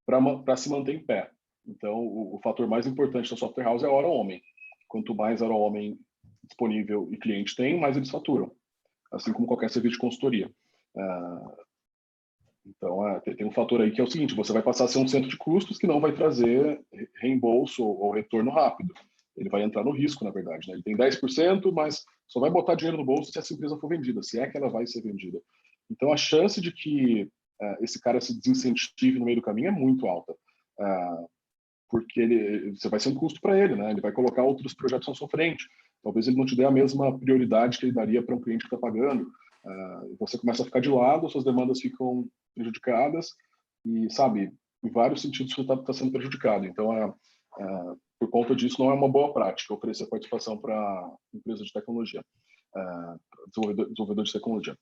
para se manter em pé. Então, o fator mais importante da software house é a hora homem. Quanto mais hora homem disponível e cliente tem, mais eles faturam, assim como qualquer serviço de consultoria. Então, tem um fator aí que é o seguinte, você vai passar a ser um centro de custos que não vai trazer reembolso ou retorno rápido. Ele vai entrar no risco, na verdade, né? Ele tem 10%, mas só vai botar dinheiro no bolso se essa empresa for vendida, se é que ela vai ser vendida. Então, a chance de que esse cara se desincentive no meio do caminho é muito alta, porque você vai ser um custo para ele, né? Ele vai colocar outros projetos à sua frente. Talvez ele não te dê a mesma prioridade que ele daria para um cliente que está pagando. Você começa a ficar de lado, suas demandas ficam prejudicadas e, sabe, em vários sentidos você está sendo prejudicado. Então, por conta disso, não é uma boa prática oferecer participação para empresas de tecnologia, desenvolvedor de tecnologia.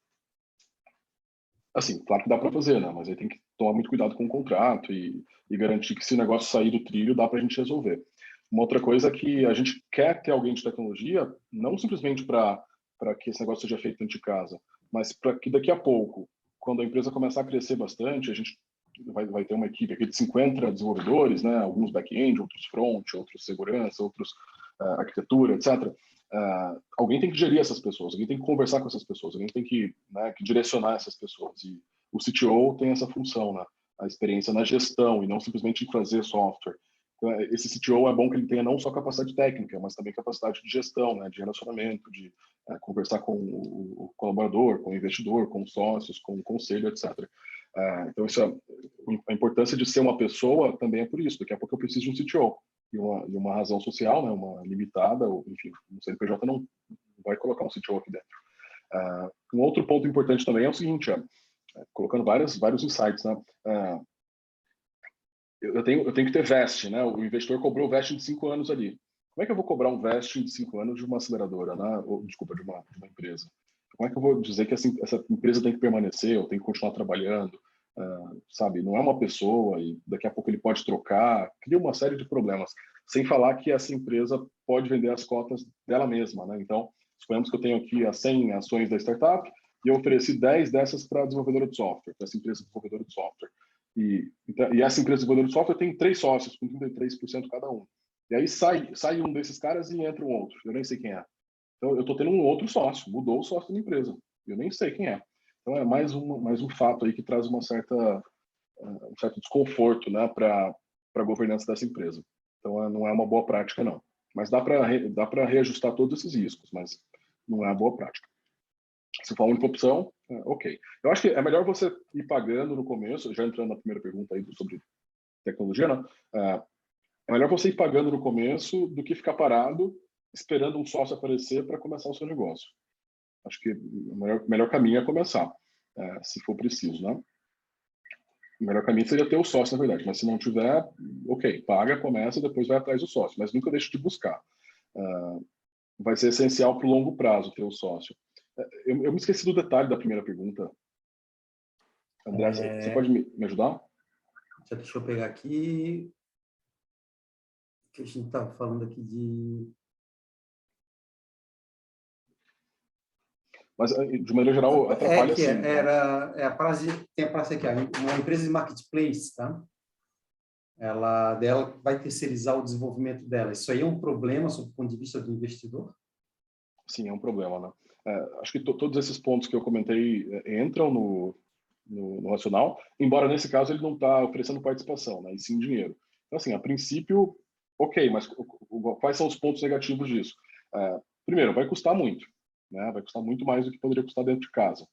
Assim, claro que dá para fazer, né? Mas aí tem que tomar muito cuidado com o contrato e garantir que se o negócio sair do trilho, dá para a gente resolver. Uma outra coisa é que a gente quer ter alguém de tecnologia, não simplesmente para que esse negócio seja feito dentro de casa, mas para que daqui a pouco, quando a empresa começar a crescer bastante, a gente vai ter uma equipe aqui de 50 desenvolvedores, né? Alguns back-end, outros front, outros segurança, outros arquitetura, etc. Alguém tem que gerir essas pessoas, alguém tem que conversar com essas pessoas, alguém tem que, né, que direcionar essas pessoas. E o CTO tem essa função, né? A experiência na gestão e não simplesmente em fazer software. Então, esse CTO é bom que ele tenha não só capacidade técnica, mas também capacidade de gestão, né, de relacionamento, de conversar com o colaborador, com o investidor, com os sócios, com o conselho, etc. Então, a importância de ser uma pessoa também é por isso. Daqui a pouco eu preciso de um CTO e uma razão social, né, uma limitada, ou, enfim, o CNPJ não vai colocar um CTO aqui dentro. Um outro ponto importante também é o seguinte, colocando vários insights, né? Eu tenho que ter vest, né? O investidor cobrou o vesting de 5 anos ali. Como é que eu vou cobrar um vesting de 5 anos de uma aceleradora, né? Ou, desculpa, de uma empresa? Como é que eu vou dizer que essa empresa tem que permanecer, ou tem que continuar trabalhando? Sabe, não é uma pessoa e daqui a pouco ele pode trocar, cria uma série de problemas. Sem falar que essa empresa pode vender as cotas dela mesma, né? Então, suponhamos que eu tenho aqui as 100 ações da startup e eu ofereci 10 dessas para a desenvolvedora de software, para essa empresa desenvolvedora de software. E essa empresa desenvolvedora de software tem 3 sócios, com 33% cada um. E aí sai um desses caras e entra um outro. Eu nem sei quem é. Então, eu estou tendo um outro sócio, mudou o sócio da empresa. Eu nem sei quem é. Então, é mais um fato aí que traz um certo desconforto, né, para a governança dessa empresa. Então, não é uma boa prática, não. Mas dá para reajustar todos esses riscos, mas não é uma boa prática. Se for a única opção, ok. Eu acho que é melhor você ir pagando no começo, já entrando na primeira pergunta aí sobre tecnologia, né? É melhor você ir pagando no começo do que ficar parado esperando um sócio aparecer para começar o seu negócio. Acho que o melhor caminho é começar, se for preciso, né? O melhor caminho seria ter o sócio, na verdade, mas se não tiver, ok, paga, começa, depois vai atrás do sócio, mas nunca deixe de buscar. Vai ser essencial para o longo prazo ter o sócio. Eu me esqueci do detalhe da primeira pergunta. André, você pode me ajudar? Deixa eu pegar aqui. Que a gente estava falando aqui de... Mas, de maneira geral, atrapalha sim. Tem a frase aqui, uma empresa de marketplace, tá? Dela vai terceirizar o desenvolvimento dela. Isso aí é um problema, sob o ponto de vista do investidor? Sim, é um problema, né? Acho que todos esses pontos que eu comentei entram no racional, embora nesse caso ele não está oferecendo participação, né? E sim dinheiro. Então, assim, a princípio, ok, mas quais são os pontos negativos disso? Primeiro, vai custar muito, né? Vai custar muito mais do que poderia custar dentro de casa.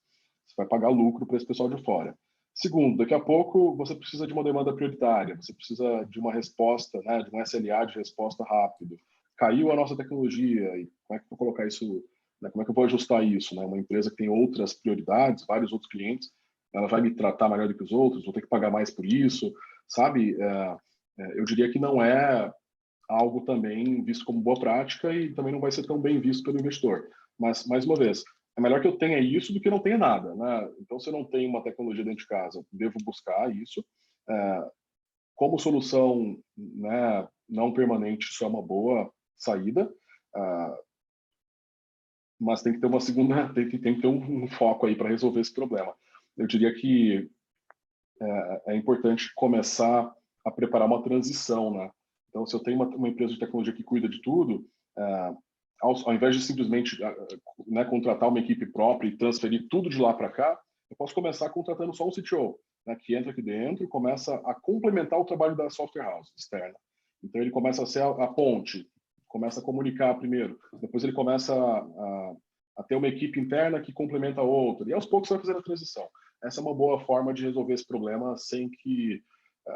Você vai pagar lucro para esse pessoal de fora. Segundo, daqui a pouco você precisa de uma demanda prioritária, você precisa de uma resposta, né, de um SLA de resposta rápido. Caiu a nossa tecnologia, e como é que eu vou colocar isso, né, como é que eu vou ajustar isso? Né? Uma empresa que tem outras prioridades, vários outros clientes, ela vai me tratar melhor do que os outros, vou ter que pagar mais por isso, sabe? Eu diria que não é algo também visto como boa prática e também não vai ser tão bem visto pelo investidor. Mas, mais uma vez, é melhor que eu tenha isso do que não tenha nada, né? Então, se eu não tenho uma tecnologia dentro de casa, devo buscar isso. Como solução, né, não permanente, isso é uma boa saída, mas tem que ter uma segunda, tem que ter um foco aí para resolver esse problema. Eu diria que é importante começar a preparar uma transição, né? Então, se eu tenho uma empresa de tecnologia que cuida de tudo, ao invés de simplesmente né, contratar uma equipe própria e transferir tudo de lá para cá, eu posso começar contratando só um CTO, né, que entra aqui dentro e começa a complementar o trabalho da software house externa. Então, ele começa a ser a ponte, começa a comunicar primeiro, depois ele começa a ter uma equipe interna que complementa a outra, e aos poucos vai fazer a transição. Essa é uma boa forma de resolver esse problema sem que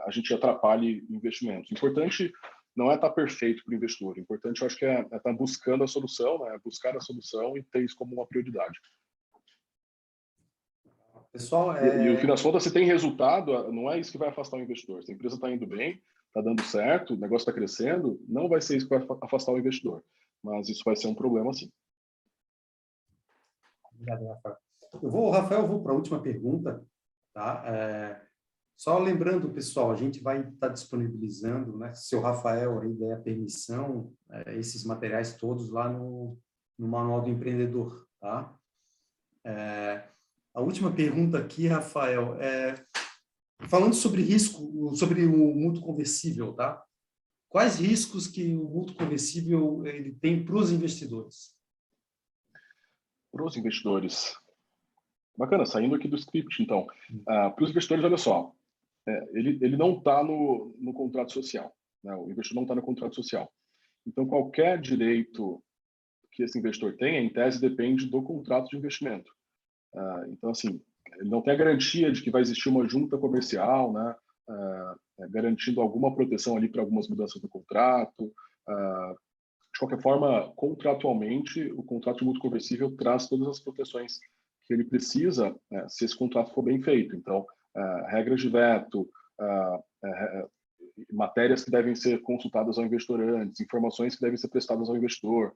a gente atrapalhe investimentos. O importante não é estar perfeito para o investidor. O importante, eu acho que é estar buscando a solução, né? Buscar a solução e ter isso como uma prioridade. Pessoal, e no fim das contas, se tem resultado, não é isso que vai afastar o investidor. Se a empresa está indo bem, está dando certo, o negócio está crescendo, não vai ser isso que vai afastar o investidor. Mas isso vai ser um problema, sim. Obrigado, Rafael. Rafael, eu vou para a última pergunta, tá? Só lembrando, pessoal, a gente vai estar disponibilizando, né, se o Rafael aí der a permissão, esses materiais todos lá no Manual do Empreendedor, tá? A última pergunta aqui, Rafael, falando sobre risco, sobre o mútuo conversível, tá? Quais riscos que o mútuo conversível ele tem para os investidores? Para os investidores. Bacana, saindo aqui do script, então. Para os investidores, olha só, ele não está no contrato social, né? O investidor não está no contrato social. Então, qualquer direito que esse investidor tenha, em tese, depende do contrato de investimento. Então, assim, ele não tem a garantia de que vai existir uma junta comercial, né? Garantindo alguma proteção ali para algumas mudanças do contrato. De qualquer forma, contratualmente, o contrato de mútuo conversível traz todas as proteções que ele precisa, se esse contrato for bem feito. Então, regras de veto, matérias que devem ser consultadas ao investidor antes, informações que devem ser prestadas ao investidor.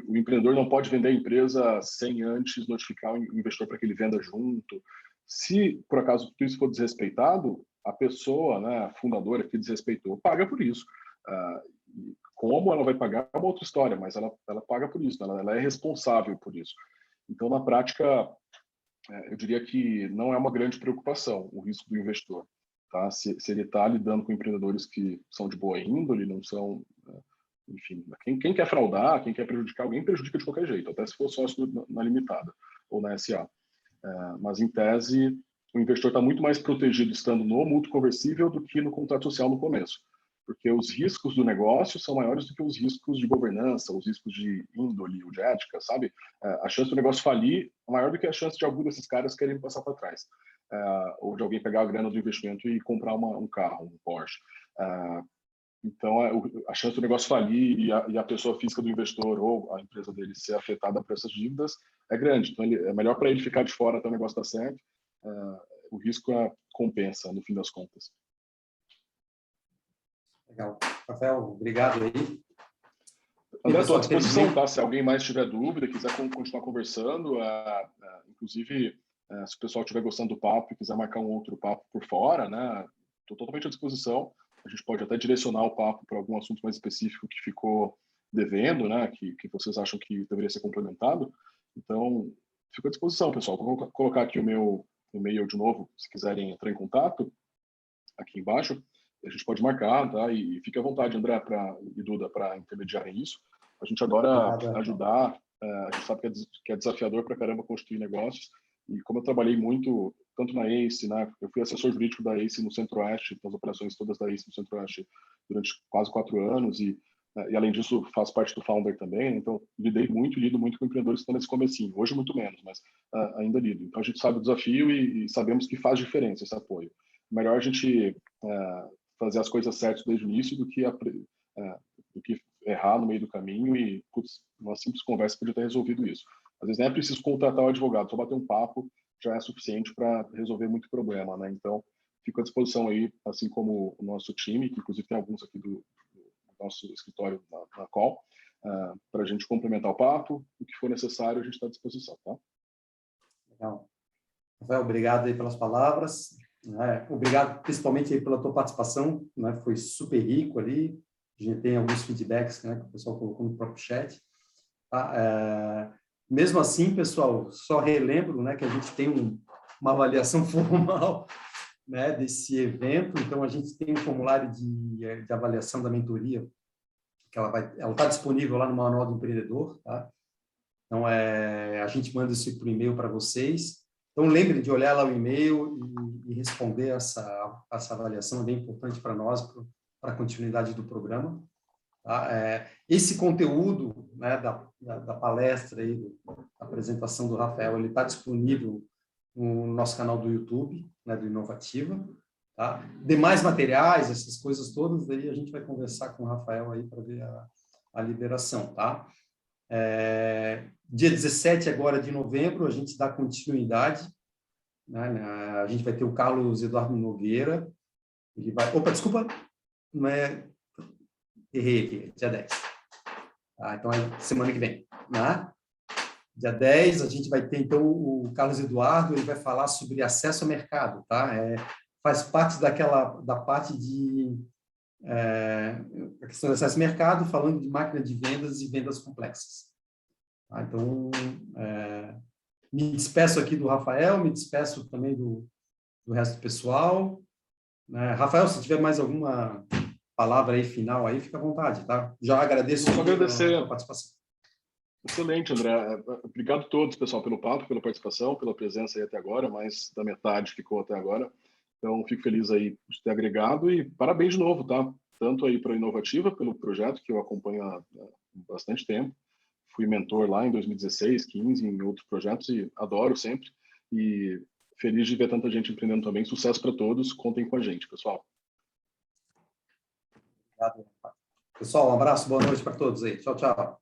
O empreendedor não pode vender a empresa sem antes notificar o investidor para que ele venda junto. Se, por acaso, tudo isso for desrespeitado, a pessoa, né, a fundadora que desrespeitou, paga por isso. Como ela vai pagar é uma outra história, mas ela paga por isso, ela é responsável por isso. Então, na prática, eu diria que não é uma grande preocupação o risco do investidor. Tá? Se ele está lidando com empreendedores que são de boa índole, não são... Enfim, quem quer fraudar, quem quer prejudicar alguém, prejudica de qualquer jeito, até se for sócio na limitada ou na SA. Mas, em tese, o investidor está muito mais protegido estando no mútuo conversível do que no contrato social no começo, porque os riscos do negócio são maiores do que os riscos de governança, os riscos de índole ou de ética, sabe? A chance do negócio falir é maior do que a chance de algum desses caras querem passar para trás, ou de alguém pegar a grana do investimento e comprar um carro, um Porsche. Então, a chance do negócio falir e a pessoa física do investidor ou a empresa dele ser afetada por essas dívidas é grande. Então, é melhor para ele ficar de fora até o negócio dar certo. O risco compensa, no fim das contas. Legal. Rafael, obrigado aí. André, estou à disposição, tá? Se alguém mais tiver dúvida, quiser continuar conversando, inclusive, se o pessoal estiver gostando do papo e quiser marcar um outro papo por fora, né? Estou totalmente à disposição. A gente pode até direcionar o papo para algum assunto mais específico que ficou devendo, né? Que vocês acham que deveria ser complementado. Então, fico à disposição, pessoal. Vou colocar aqui o meu e-mail de novo, se quiserem entrar em contato, aqui embaixo. A gente pode marcar, tá? E fique à vontade, André e Duda, para intermediarem isso. A gente adora ajudar. A gente sabe que é desafiador para caramba construir negócios. E como eu trabalhei muito, tanto na ACE, né? Eu fui assessor jurídico da ACE no Centro-Oeste, nas operações todas da ACE no Centro-Oeste durante quase 4 anos. E além disso, faço parte do Founder também. Então, lido muito com empreendedores que estão nesse comecinho. Hoje, muito menos, mas ainda lido. Então, a gente sabe o desafio e sabemos que faz diferença esse apoio. Melhor a gente fazer as coisas certas desde o início do que errar no meio do caminho e, putz, uma simples conversa podia ter resolvido isso. Às vezes nem é preciso contratar o advogado, só bater um papo já é suficiente para resolver muito problema, né? Então, fico à disposição aí, assim como o nosso time, que inclusive tem alguns aqui do nosso escritório na call, para a gente complementar o papo. O que for necessário, a gente está à disposição, tá? Legal. Rafael, obrigado aí pelas palavras. Obrigado principalmente aí pela tua participação, né? Foi super rico ali. A gente tem alguns feedbacks, né, que o pessoal colocou no próprio chat. Tá? Mesmo assim, pessoal, só relembro, né, que a gente tem uma avaliação formal, né, desse evento. Então, a gente tem um formulário de avaliação da mentoria, que ela está disponível lá no Manual do Empreendedor. Tá? Então, a gente manda isso por e-mail para vocês. Então, lembre de olhar lá o e-mail e responder essa avaliação, é bem importante para nós, para a continuidade do programa. Tá? Esse conteúdo, né, da palestra, aí, da apresentação do Rafael, ele está disponível no nosso canal do YouTube, né, do Inovativa. Tá? Demais materiais, essas coisas todas, daí a gente vai conversar com o Rafael aí para ver a liberação. Tá? Dia 17 agora de novembro, a gente dá continuidade, né? A gente vai ter o Carlos Eduardo Nogueira, ele vai... Opa, desculpa, não é... Errei aqui, dia 10. Então, é semana que vem. Né? Dia 10, a gente vai ter, então, o Carlos Eduardo, ele vai falar sobre acesso ao mercado. Tá? Faz parte da parte de... a questão do acesso ao mercado, falando de máquina de vendas e vendas complexas. Tá? Então, me despeço aqui do Rafael, me despeço também do resto do pessoal. Rafael, se tiver mais alguma palavra aí final, aí fica à vontade, tá? Já agradeço a participação. Excelente, André. Obrigado a todos, pessoal, pelo papo, pela participação, pela presença aí até agora, mais da metade ficou até agora. Então, fico feliz aí de ter agregado e parabéns de novo, tá? Tanto aí para a Inovativa, pelo projeto que eu acompanho há bastante tempo. Fui mentor lá em 2016, 15, em outros projetos e adoro sempre. E feliz de ver tanta gente empreendendo também. Sucesso para todos. Contem com a gente, pessoal. Obrigado. Pessoal, um abraço, boa noite para todos aí. Tchau, tchau.